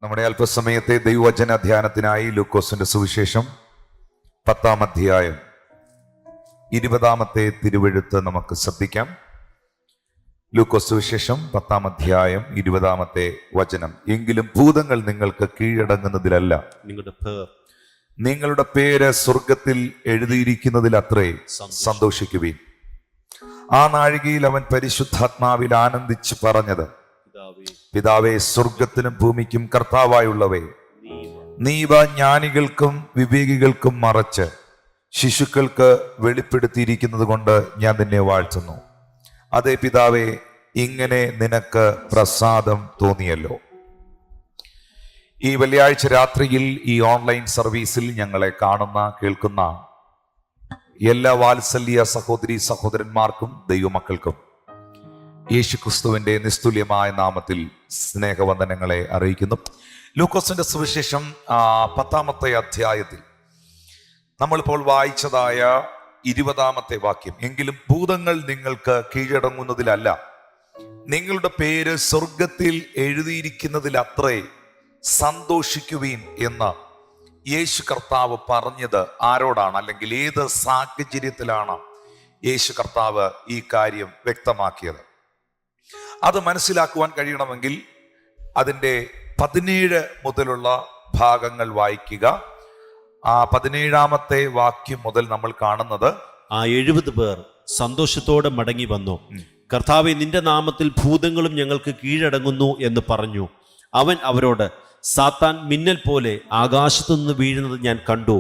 നമ്മുടെ അല്പസമയത്തെ ദൈവവചന ധ്യാനത്തിനായി ലൂക്കോസിന്റെ സുവിശേഷം 10-ാം അധ്യായം 20-ാമത്തെ തിരുവെഴുത്ത് നമുക്ക് ശ്രദ്ധിക്കാം. ലൂക്കോസ് സുവിശേഷം 10-ാം അധ്യായം 20-ാമത്തെ വചനം. എങ്കിലും ഭൂതങ്ങൾ നിങ്ങൾക്ക് കീഴടങ്ങുന്നതിലല്ല, നിങ്ങളുടെ പേര് സ്വർഗത്തിൽ എഴുതിയിരിക്കുന്നതിലത്രേ സന്തോഷിക്കുവിൻ. ആ നാഴികയിൽ അവൻ പരിശുദ്ധാത്മാവിൽ ആനന്ദിച്ച് പറഞ്ഞത്, പിതാവേ, സ്വർഗത്തിനും ഭൂമിക്കും കർത്താവായുള്ളവേ, നീ ഇവ ജ്ഞാനികൾക്കും വിവേകികൾക്കും മറച്ച് ശിശുക്കൾക്ക് വെളിപ്പെടുത്തിയിരിക്കുന്നത് കൊണ്ട് ഞാൻ നിന്നെ വാഴ്ത്തുന്നു. അതേ പിതാവേ, ഇങ്ങനെ നിനക്ക് പ്രസാദം തോന്നിയല്ലോ. ഈ വെള്ളിയാഴ്ച രാത്രിയിൽ ഈ ഓൺലൈൻ സർവീസിൽ ഞങ്ങളെ കാണുന്ന കേൾക്കുന്ന എല്ലാ വാത്സല്യ സഹോദരി സഹോദരന്മാർക്കും ദൈവമക്കൾക്കും യേശുക്രിസ്തുവിന്റെ നിസ്തുല്യമായ നാമത്തിൽ സ്നേഹവന്ദനങ്ങളെ അറിയിക്കുന്നു. ലൂക്കോസിന്റെ സുവിശേഷം 10-ാമത്തെ അധ്യായത്തിൽ നമ്മളിപ്പോൾ വായിച്ചതായ 20-ാമത്തെ വാക്യം, എങ്കിലും ഭൂതങ്ങൾ നിങ്ങൾക്ക് കീഴടങ്ങുന്നതിലല്ല, നിങ്ങളുടെ പേര് സ്വർഗത്തിൽ എഴുതിയിരിക്കുന്നതിലത്രേ സന്തോഷിക്കുവീൻ എന്ന് യേശു കർത്താവ് പറഞ്ഞത് ആരോടാണ്, അല്ലെങ്കിൽ ഏത് സാഹചര്യത്തിലാണ് യേശു കർത്താവ് ഈ കാര്യം വ്യക്തമാക്കിയത്? അത് മനസ്സിലാക്കുവാൻ കഴിയണമെങ്കിൽ അതിൻ്റെ 17 മുതലുള്ള ഭാഗങ്ങൾ വായിക്കുക. ആ 17-ാമത്തെ വാക്യം മുതൽ നമ്മൾ കാണുന്നത്, ആ 70 പേർ സന്തോഷത്തോടെ മടങ്ങി വന്നു. കർത്താവേ, നിന്റെ നാമത്തിൽ ഭൂതങ്ങളും ഞങ്ങൾക്ക് കീഴടങ്ങുന്നു എന്ന് പറഞ്ഞു. അവൻ അവരോട്, സാത്താൻ മിന്നൽ പോലെ ആകാശത്തുനിന്ന് വീഴുന്നത് ഞാൻ കണ്ടു.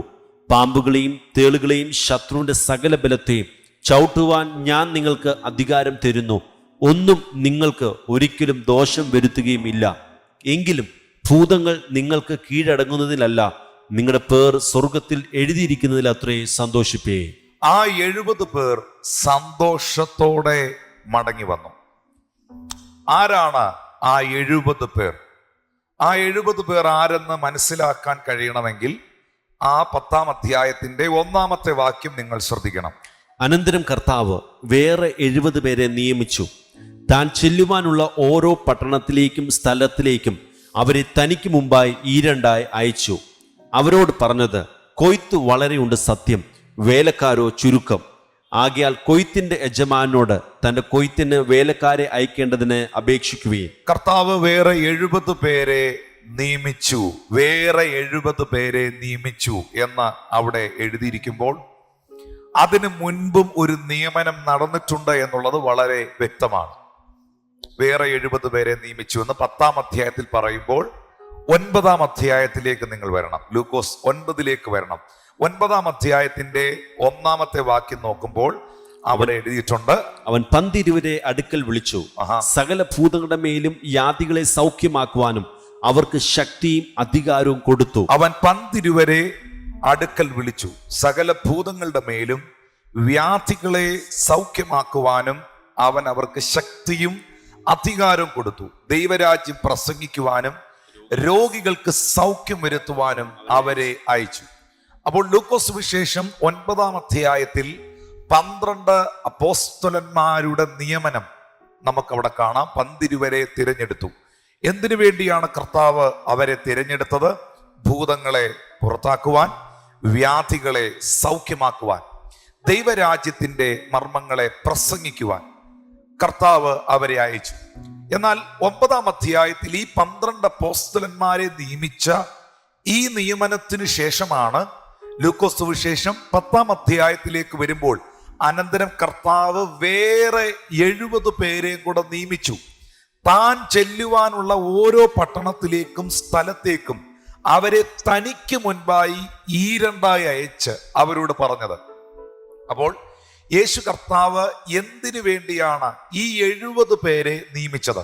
പാമ്പുകളെയും തേളുകളെയും ശത്രുവിന്റെ സകല ബലത്തെയും ചവിട്ടുവാൻ ഞാൻ നിങ്ങൾക്ക് അധികാരം തരുന്നു. ഒന്നും നിങ്ങൾക്ക് ഒരിക്കലും ദോഷം വരുത്തുകയും ഇല്ല. എങ്കിലും ഭൂതങ്ങൾ നിങ്ങൾക്ക് കീഴടങ്ങുന്നതിലല്ല, നിങ്ങളുടെ പേർ സ്വർഗത്തിൽ എഴുതിയിരിക്കുന്നതിൽ അത്രേ സന്തോഷിപ്പേ. ആ 70 പേർ സന്തോഷത്തോടെ മടങ്ങി വന്നു. ആരാണ് ആ 70 പേർ? ആ 70 പേർ ആരെന്ന് മനസ്സിലാക്കാൻ കഴിയണമെങ്കിൽ ആ 10-ാം അധ്യായത്തിന്റെ 1-ാമത്തെ വാക്യം നിങ്ങൾ ശ്രദ്ധിക്കണം. അനന്തരം കർത്താവ് വേറെ 70 പേരെ നിയമിച്ചു. താൻ ചെല്ലുവാനുള്ള ഓരോ പട്ടണത്തിലേക്കും സ്ഥലത്തിലേക്കും അവരെ തനിക്ക് മുമ്പായി ഈരണ്ടായി അയച്ചു. അവരോട് പറഞ്ഞത്, കൊയ്ത്ത് വളരെയുണ്ട് സത്യം, വേലക്കാരോ ചുരുക്കം. ആകയാൽ കൊയ്ത്തിന്റെ യജമാനോട് തന്റെ കൊയ്ത്തിന് വേലക്കാരെ അയക്കേണ്ടതിന് അപേക്ഷിക്കുകയും. കർത്താവ് വേറെ 70 പേരെ നിയമിച്ചു, വേറെ 70 പേരെ നിയമിച്ചു എന്ന് അവിടെ എഴുതിയിരിക്കുമ്പോൾ അതിനു മുൻപും ഒരു നിയമനം നടന്നിട്ടുണ്ട് എന്നുള്ളത് വളരെ വ്യക്തമാണ്. വേറെ 70 പേരെ നിയമിച്ചു എന്ന് 10-ാം അധ്യായത്തിൽ പറയുമ്പോൾ 9-ാം അധ്യായത്തിലേക്ക് നിങ്ങൾ വരണം. ലൂക്കോസ് 9-ലേക്ക് വരണം. 9-ാം അധ്യായത്തിന്റെ 1-ാമത്തെ വാക്യം നോക്കുമ്പോൾ അവിടെ എഴുതിയിട്ടുണ്ട്, അവൻ 12 അടുക്കൽ വിളിച്ചു, സകല ഭൂതങ്ങളുടെ മേലും യാതികളെ സൗഖ്യമാക്കുവാനും അവർക്ക് ശക്തിയും അധികാരവും കൊടുത്തു. അവൻ 12 അടുക്കൽ വിളിച്ചു, സകല ഭൂതങ്ങളുടെ മേലും വ്യാധികളെ സൗഖ്യമാക്കുവാനും അവൻ അവർക്ക് ശക്തിയും അധികാരം കൊടുത്തു. ദൈവരാജ്യം പ്രസംഗിക്കുവാനും രോഗികൾക്ക് സൗഖ്യം വരുത്തുവാനും അവരെ അയച്ചു. അപ്പോൾ ലൂക്കോസ് സുവിശേഷം 9-ാം അധ്യായത്തിൽ 12 അപ്പോസ്തലന്മാരുടെ നിയമനം നമുക്കവിടെ കാണാം. 12 തിരഞ്ഞെടുത്തു. എന്തിനു വേണ്ടിയാണ് കർത്താവ് അവരെ തിരഞ്ഞെടുത്തത്? ഭൂതങ്ങളെ പുറത്താക്കുവാൻ, വ്യാധികളെ സൗഖ്യമാക്കുവാൻ, ദൈവരാജ്യത്തിന്റെ മർമ്മങ്ങളെ പ്രസംഗിക്കുവാൻ കർത്താവ് അവരെ അയച്ചു. എന്നാൽ 9-ാം അധ്യായത്തിൽ ഈ 12 അപ്പോസ്തലന്മാരെ നിയമിച്ച ഈ നിയമനത്തിന് ശേഷമാണ് ലൂക്കോസ് സുവിശേഷം 10-ാം അധ്യായത്തിലേക്ക് വരുമ്പോൾ അനന്തരം കർത്താവ് വേറെ 70 പേരെയും കൂടെ നിയമിച്ചു. താൻ ചെല്ലുവാനുള്ള ഓരോ പട്ടണത്തിലേക്കും സ്ഥലത്തേക്കും അവരെ തനിക്ക് മുൻപായി ഈരണ്ടായി അയച്ച് അവരോട് പറഞ്ഞത്. അപ്പോൾ യേശു കർത്താവ് എന്തിനു വേണ്ടിയാണ് ഈ 70 പേരെ നിയമിച്ചത്?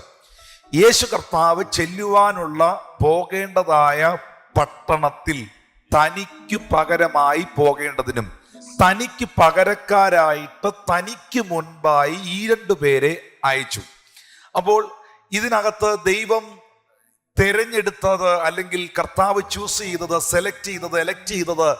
യേശു കർത്താവ് ചെല്ലുവാനുള്ള പോകേണ്ടതായ പട്ടണത്തിൽ തനിക്ക് പകരമായി പോകേണ്ടതിനും തനിക്ക് പകരക്കാരായിട്ട് തനിക്ക് മുൻപായി ഈ 2 പേരെ അയച്ചു. അപ്പോൾ ഇതിനകത്ത് ദൈവം തിരഞ്ഞെടുത്തത്, അല്ലെങ്കിൽ കർത്താവ് ചൂസ് ചെയ്തത്, എലക്ട് ചെയ്തത്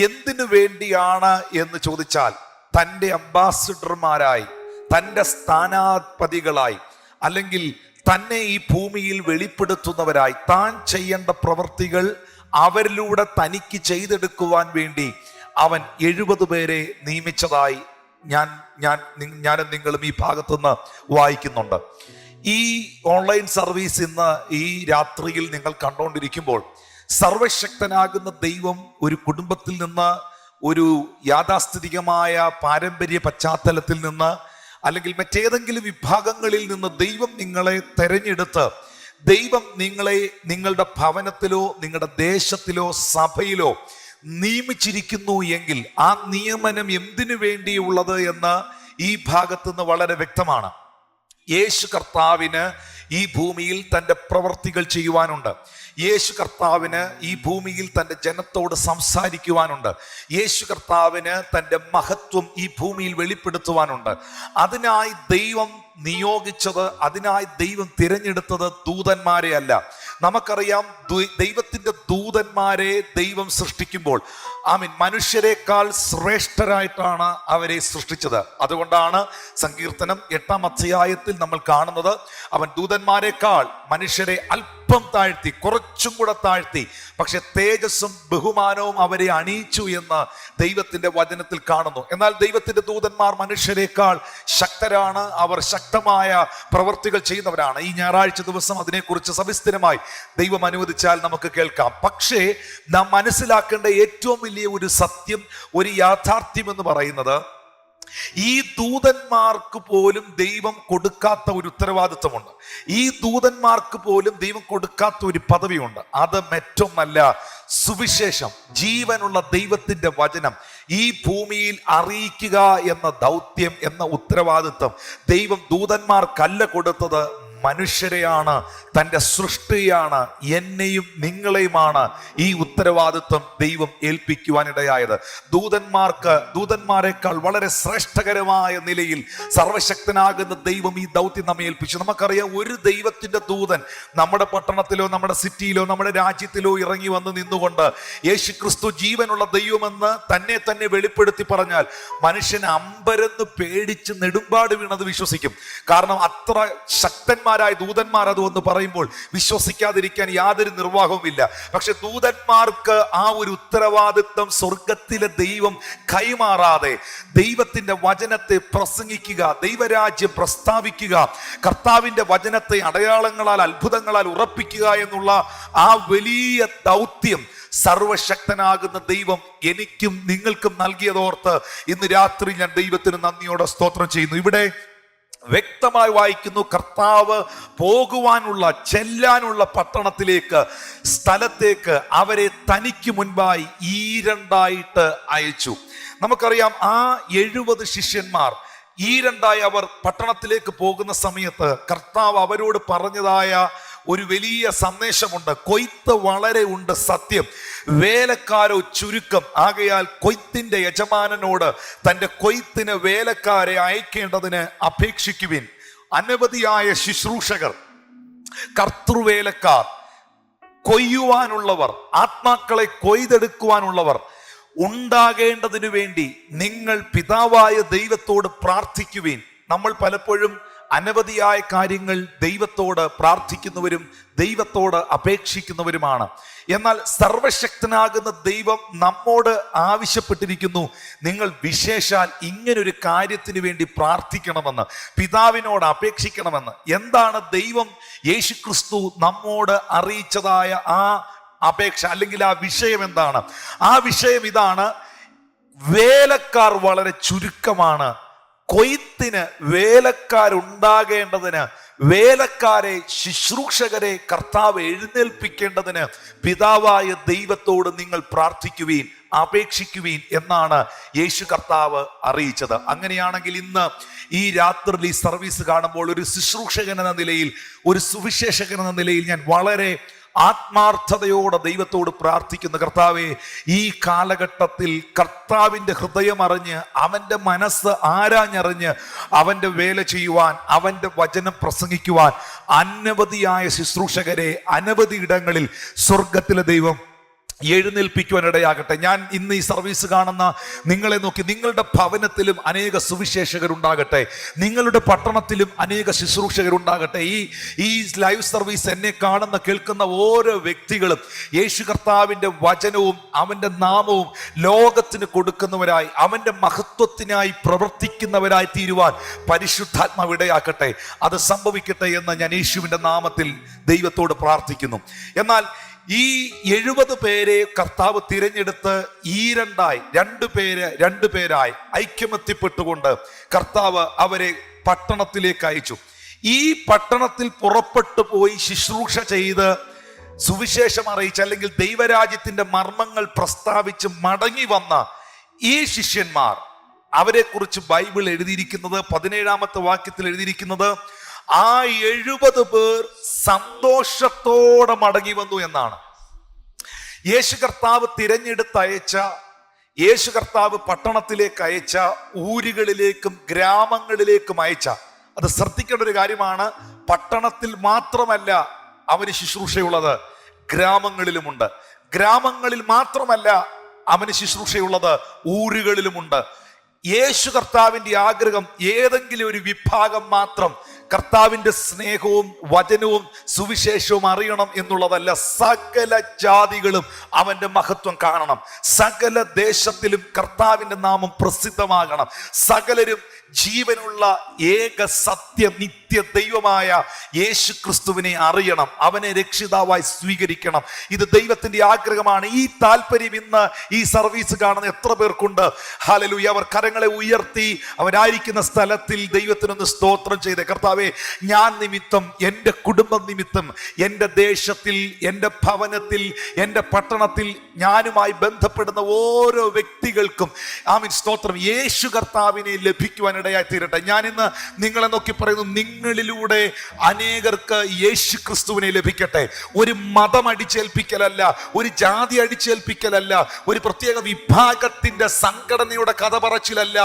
എന്തിനു വേണ്ടിയാണ് എന്ന് ചോദിച്ചാൽ, തൻ്റെ അംബാസിഡർമാരായി, തൻ്റെ സ്ഥാനാധിപതികളായി, അല്ലെങ്കിൽ തന്നെ ഈ ഭൂമിയിൽ വെളിപ്പെടുത്തുന്നവരായി താൻ ചെയ്യേണ്ട പ്രവൃത്തികൾ അവരിലൂടെ തനിക്ക് ചെയ്തെടുക്കുവാൻ വേണ്ടി അവൻ 70 പേരെ നിയമിച്ചതായി ഞാനും നിങ്ങളും ഈ ഭാഗത്തുനിന്ന് വായിക്കുന്നുണ്ട്. ഈ ഓൺലൈൻ സർവീസ് ഇന്ന് ഈ രാത്രിയിൽ നിങ്ങൾ കണ്ടുകൊണ്ടിരിക്കുമ്പോൾ സർവശക്തനാകുന്ന ദൈവം ഒരു കുടുംബത്തിൽ നിന്ന്, ഒരു യാഥാസ്ഥിതികമായ പാരമ്പര്യ പശ്ചാത്തലത്തിൽ നിന്ന്, അല്ലെങ്കിൽ മറ്റേതെങ്കിലും വിഭാഗങ്ങളിൽ നിന്ന് ദൈവം നിങ്ങളെ തെരഞ്ഞെടുത്ത് ദൈവം നിങ്ങളെ നിങ്ങളുടെ ഭവനത്തിലോ നിങ്ങളുടെ ദേശത്തിലോ സഭയിലോ നിയമിച്ചിരിക്കുന്നു എങ്കിൽ ആ നിയമനം എന്തിനു വേണ്ടിയുള്ളത് എന്ന് ഈ ഭാഗത്തുനിന്ന് വളരെ വ്യക്തമാണ്. യേശു കർത്താവിന് ഈ ഭൂമിയിൽ തൻ്റെ പ്രവർത്തികൾ ചെയ്യുവാനുണ്ട്. യേശു കർത്താവിന് ഈ ഭൂമിയിൽ തൻ്റെ ജനത്തോട് സംസാരിക്കുവാനുണ്ട്. യേശു കർത്താവിന് തൻ്റെ മഹത്വം ഈ ഭൂമിയിൽ വെളിപ്പെടുത്തുവാനുണ്ട്. അതിനായി ദൈവം നിയോഗിച്ചത്, അതിനായി ദൈവം തിരഞ്ഞെടുത്തത് ദൂതന്മാരെ അല്ല. നമുക്കറിയാം, ദൈവത്തിൻ്റെ ദൂതന്മാരെ ദൈവം സൃഷ്ടിക്കുമ്പോൾ മനുഷ്യരെക്കാൾ ശ്രേഷ്ഠരായിട്ടാണ് അവരെ സൃഷ്ടിച്ചത്. അതുകൊണ്ടാണ് സങ്കീർത്തനം 8-ാം അധ്യായത്തിൽ നമ്മൾ കാണുന്നത്, അവൻ ദൂതന്മാരെക്കാൾ മനുഷ്യരെ അല്പം താഴ്ത്തി, കുറച്ചും കൂടെ താഴ്ത്തി, പക്ഷെ തേജസ്സും ബഹുമാനവും അവരെ അണിയിച്ചു എന്ന് ദൈവത്തിന്റെ വചനത്തിൽ കാണുന്നു. എന്നാൽ ദൈവത്തിന്റെ ദൂതന്മാർ മനുഷ്യരെക്കാൾ ശക്തരാണ്, അവർ ശക്തമായ പ്രവൃത്തികൾ ചെയ്യുന്നവരാണ്. ഈ ഞായറാഴ്ച ദിവസം അതിനെക്കുറിച്ച് സവിസ്തരമായി ദൈവം അനുവദിച്ചാൽ നമുക്ക് കേൾക്കാം. പക്ഷേ നാം മനസ്സിലാക്കേണ്ട ഏറ്റവും വലിയ ഒരു സത്യം, ഒരു യാഥാർത്ഥ്യം എന്ന് പറയുന്നത്, ഈ ദൂതന്മാർക്ക് പോലും ദൈവം കൊടുക്കാത്ത ഒരു ഉത്തരവാദിത്വമുണ്ട്. ഈ ദൂതന്മാർക്ക് പോലും ദൈവം കൊടുക്കാത്ത ഒരു പദവിയുണ്ട്. അത് മറ്റൊന്നല്ല, സുവിശേഷം, ജീവനുള്ള ദൈവത്തിന്റെ വചനം ഈ ഭൂമിയിൽ അറിയിക്കുക എന്ന ദൗത്യം, എന്ന ഉത്തരവാദിത്വം ദൈവം ദൂതന്മാർക്കല്ല കൊടുത്തത്, മനുഷ്യരെയാണ്, തൻ്റെ സൃഷ്ടിയാണ്, എന്നെയും നിങ്ങളെയുമാണ് ഈ ഉത്തരവാദിത്വം ദൈവം ഏൽപ്പിക്കുവാനിടയായത്. ദൂതന്മാരെക്കാൾ വളരെ ശ്രേഷ്ഠകരമായ നിലയിൽ സർവശക്തനാകുന്ന ദൈവം ഈ ദൗത്യം നമ്മെ ഏൽപ്പിച്ചു. നമുക്കറിയാം, ഒരു ദൈവത്തിന്റെ ദൂതൻ നമ്മുടെ പട്ടണത്തിലോ നമ്മുടെ സിറ്റിയിലോ നമ്മുടെ രാജ്യത്തിലോ ഇറങ്ങി വന്ന് നിന്നുകൊണ്ട് യേശുക്രിസ്തു ജീവനുള്ള ദൈവമെന്ന് തന്നെ വെളിപ്പെടുത്തി പറഞ്ഞാൽ മനുഷ്യൻ അമ്പരന്ന് പേടിച്ച് നെടുമ്പാട് വീണത് വിശ്വസിക്കും. കാരണം അത്ര ശക്തന്മാരായ ദൂതന്മാർ അത് ഒന്ന് പറയുമ്പോൾ വിശ്വസിക്കാതിരിക്കാൻ യാതൊരു നിർവാഹവുമില്ല. പക്ഷെ ദൂതന്മാർക്ക് ആ ഒരു ഉത്തരവാദിത്വം സ്വർഗത്തിലെ ദൈവം കൈമാറാതെ ദൈവത്തിന്റെ വചനത്തെ പ്രസംഗിക്കുക, ദൈവരാജ്യം പ്രസ്താവിക്കുക, കർത്താവിന്റെ വചനത്തെ അടയാളങ്ങളാൽ അത്ഭുതങ്ങളാൽ ഉറപ്പിക്കുക എന്നുള്ള ആ വലിയ ദൗത്യം സർവശക്തനാകുന്ന ദൈവം എനിക്കും നിങ്ങൾക്കും നൽകിയതോർത്ത് ഇന്ന് രാത്രി ഞാൻ ദൈവത്തിന് നന്ദിയോടെ സ്തോത്രം ചെയ്യുന്നു. ഇവിടെ വ്യക്തമായി വായിക്കുന്നു, കർത്താവ് പോകുവാനുള്ള, ചെല്ലാനുള്ള പട്ടണത്തിലേക്ക്, സ്ഥലത്തേക്ക് അവരെ തനിക്ക് മുൻപായി ഈരണ്ടായിട്ട് അയച്ചു. നമുക്കറിയാം, ആ 70 ശിഷ്യന്മാർ ഈരണ്ടായി അവർ പട്ടണത്തിലേക്ക് പോകുന്ന സമയത്ത് കർത്താവ് അവരോട് പറഞ്ഞതായ ഒരു വലിയ സന്ദേശമുണ്ട്. കൊയ്ത്ത് വളരെ ഉണ്ട്, സത്യം, വേലക്കാരോ ചുരുക്കം. ആകയാൽ കൊയ്ത്തിന്റെ യജമാനനോട് തൻ്റെ കൊയ്ത്തിന് വേലക്കാരെ അയക്കേണ്ടതിന് അപേക്ഷിക്കുവിൻ. അനവധിയായ ശുശ്രൂഷകർ, കർത്തൃവേലക്കാർ, കൊയ്യുവാനുള്ളവർ, ആത്മാക്കളെ കൊയ്തെടുക്കുവാനുള്ളവർ ഉണ്ടാകേണ്ടതിനു വേണ്ടി നിങ്ങൾ പിതാവായ ദൈവത്തോട് പ്രാർത്ഥിക്കുവിൻ. നമ്മൾ പലപ്പോഴും അനവധിയായ കാര്യങ്ങൾ ദൈവത്തോട് പ്രാർത്ഥിക്കുന്നവരും ദൈവത്തോട് അപേക്ഷിക്കുന്നവരുമാണ്. എന്നാൽ സർവശക്തനാകുന്ന ദൈവം നമ്മോട് ആവശ്യപ്പെട്ടിരിക്കുന്നു, നിങ്ങൾ വിശേഷാൽ ഇങ്ങനൊരു കാര്യത്തിന് വേണ്ടി പ്രാർത്ഥിക്കണമെന്ന്, പിതാവിനോട് അപേക്ഷിക്കണമെന്ന്. എന്താണ് ദൈവം യേശുക്രിസ്തു നമ്മോട് അറിയിച്ചതായ ആ അപേക്ഷ, അല്ലെങ്കിൽ ആ വിഷയം എന്താണ്? ആ വിഷയം ഇതാണ്: വേലക്കാർ വളരെ ചുരുക്കമാണ്. കൊയ്ത്തിന് വേലക്കാരുണ്ടാകേണ്ടതിന്, വേലക്കാരെ, ശുശ്രൂഷകരെ കർത്താവ് എഴുന്നേൽപ്പിക്കേണ്ടതിന് പിതാവായ ദൈവത്തോട് നിങ്ങൾ പ്രാർത്ഥിക്കുവീൻ, അപേക്ഷിക്കുവീൻ എന്നാണ് യേശു കർത്താവ് അറിയിച്ചത്. അങ്ങനെയാണെങ്കിൽ ഇന്ന് ഈ രാത്രി ഈ സർവീസ് കാണുമ്പോൾ ഒരു ശുശ്രൂഷകൻ എന്ന നിലയിൽ, ഒരു സുവിശേഷകൻ എന്ന നിലയിൽ ഞാൻ വളരെ ആത്മാർത്ഥതയോടെ ദൈവത്തോട് പ്രാർത്ഥിക്കുന്നു. കർത്താവേ, ഈ കാലഘട്ടത്തിൽ കർത്താവിൻ്റെ ഹൃദയം അറിഞ്ഞ്, അവൻ്റെ മനസ്സ് ആരാഞ്ഞറിഞ്ഞ് അവൻ്റെ വേല ചെയ്യുവാൻ, അവൻ്റെ വചനം പ്രസംഗിക്കുവാൻ അനവധിയായ ശുശ്രൂഷകരെ അനവധി ഇടങ്ങളിൽ സ്വർഗത്തിലെ ദൈവം എഴുന്നേൽപ്പിക്കുവാനിടയാകട്ടെ. ഞാൻ ഇന്ന് ഈ സർവീസ് കാണുന്ന നിങ്ങളെ നോക്കി, നിങ്ങളുടെ ഭവനത്തിലും അനേക സുവിശേഷകരുണ്ടാകട്ടെ, നിങ്ങളുടെ പട്ടണത്തിലും അനേക ശുശ്രൂഷകരുണ്ടാകട്ടെ. ഈ ലൈവ് സർവീസ് എന്നെ കാണുന്ന കേൾക്കുന്ന ഓരോ വ്യക്തികളും യേശു കർത്താവിൻ്റെ വചനവും അവൻ്റെ നാമവും ലോകത്തിന് കൊടുക്കുന്നവരായി, അവൻ്റെ മഹത്വത്തിനായി പ്രവർത്തിക്കുന്നവരായി തീരുവാൻ പരിശുദ്ധാത്മാവ് ഇടയാക്കട്ടെ. അത് സംഭവിക്കട്ടെ എന്ന് ഞാൻ യേശുവിൻ്റെ നാമത്തിൽ ദൈവത്തോട് പ്രാർത്ഥിക്കുന്നു. എന്നാൽ ഈ 70 പേരെ കർത്താവ് തിരഞ്ഞെടുത്ത് രണ്ടുപേരായി ഐക്യമത്യപ്പെട്ടുകൊണ്ട് കർത്താവ് അവരെ പട്ടണത്തിലേക്ക് അയച്ചു. ഈ പട്ടണത്തിൽ പുറപ്പെട്ടു പോയി ശുശ്രൂഷ ചെയ്ത് സുവിശേഷം അറിയിച്ച്, അല്ലെങ്കിൽ ദൈവരാജ്യത്തിന്റെ മർമ്മങ്ങൾ പ്രസ്താവിച്ച് മടങ്ങി വന്ന ഈ ശിഷ്യന്മാർ, അവരെ കുറിച്ച് ബൈബിൾ എഴുതിയിരിക്കുന്നത് 17-ാമത്തെ വാക്യത്തിൽ എഴുതിയിരിക്കുന്നത്, ആ 70 പേർ സന്തോഷത്തോടെ മടങ്ങി വന്നു എന്നാണ്. യേശു കർത്താവ് തിരഞ്ഞെടുത്തയച്ച, യേശു കർത്താവ് പട്ടണത്തിലേക്ക് അയച്ച, ഊരുകളിലേക്കും ഗ്രാമങ്ങളിലേക്കും അയച്ച, അത് ശ്രദ്ധിക്കേണ്ട ഒരു കാര്യമാണ്. പട്ടണത്തിൽ മാത്രമല്ല അവന് ശുശ്രൂഷയുള്ളത്, ഗ്രാമങ്ങളിലുമുണ്ട്. ഗ്രാമങ്ങളിൽ മാത്രമല്ല അവന് ശുശ്രൂഷയുള്ളത്, ഊരുകളിലുമുണ്ട്. യേശു കർത്താവിൻ്റെ ആഗ്രഹം ഏതെങ്കിലും ഒരു വിഭാഗം മാത്രം കർത്താവിൻ്റെ സ്നേഹവും വചനവും സുവിശേഷവും അറിയണം എന്നുള്ളതല്ല. സകല ജാതികളും അവൻ്റെ മഹത്വം കാണണം. സകല ദേശത്തിലും കർത്താവിൻ്റെ നാമം പ്രസിദ്ധമാകണം. സകലരും ജീവനുള്ള ഏക സത്യ നിത്യ ദൈവമായ യേശു ക്രിസ്തുവിനെ അറിയണം, അവനെ രക്ഷിതാവായി സ്വീകരിക്കണം. ഇത് ദൈവത്തിന്റെ ആഗ്രഹമാണ്. ഈ താല്പര്യം ഇന്ന് ഈ സർവീസ് കാണുന്ന എത്ര പേർക്കുണ്ട്? ഹല്ലേലൂയ. അവർ കരങ്ങളെ ഉയർത്തി അവരായിരിക്കുന്ന സ്ഥലത്തിൽ ദൈവത്തിനൊന്ന് സ്തോത്രം ചെയ്തേ. കർത്താവേ, ഞാൻ നിമിത്തം, എൻ്റെ കുടുംബം നിമിത്തം, എൻ്റെ ദേശത്തിൽ, എൻ്റെ ഭവനത്തിൽ, എൻ്റെ പട്ടണത്തിൽ ഞാനുമായി ബന്ധപ്പെടുന്ന ഓരോ വ്യക്തികൾക്കും ആമീൻ സ്തോത്രം, യേശു കർത്താവിനെ ലഭിക്കുവാൻ ഇടയായി തീരട്ടെ. ഞാൻ ഇന്ന് നിങ്ങളെ നോക്കി പറയുന്നു, നിങ്ങളിലൂടെ അനേകർക്ക് യേശു ക്രിസ്തുവിനെ ലഭിക്കട്ടെ. ഒരു മതം അടിച്ചേൽപ്പിക്കലല്ല, ഒരു ജാതി അടിച്ചേൽപ്പിക്കലല്ല, ഒരു പ്രത്യേക വിഭാഗത്തിന്റെ സംഘടനയുടെ കഥ പറച്ചിലല്ല.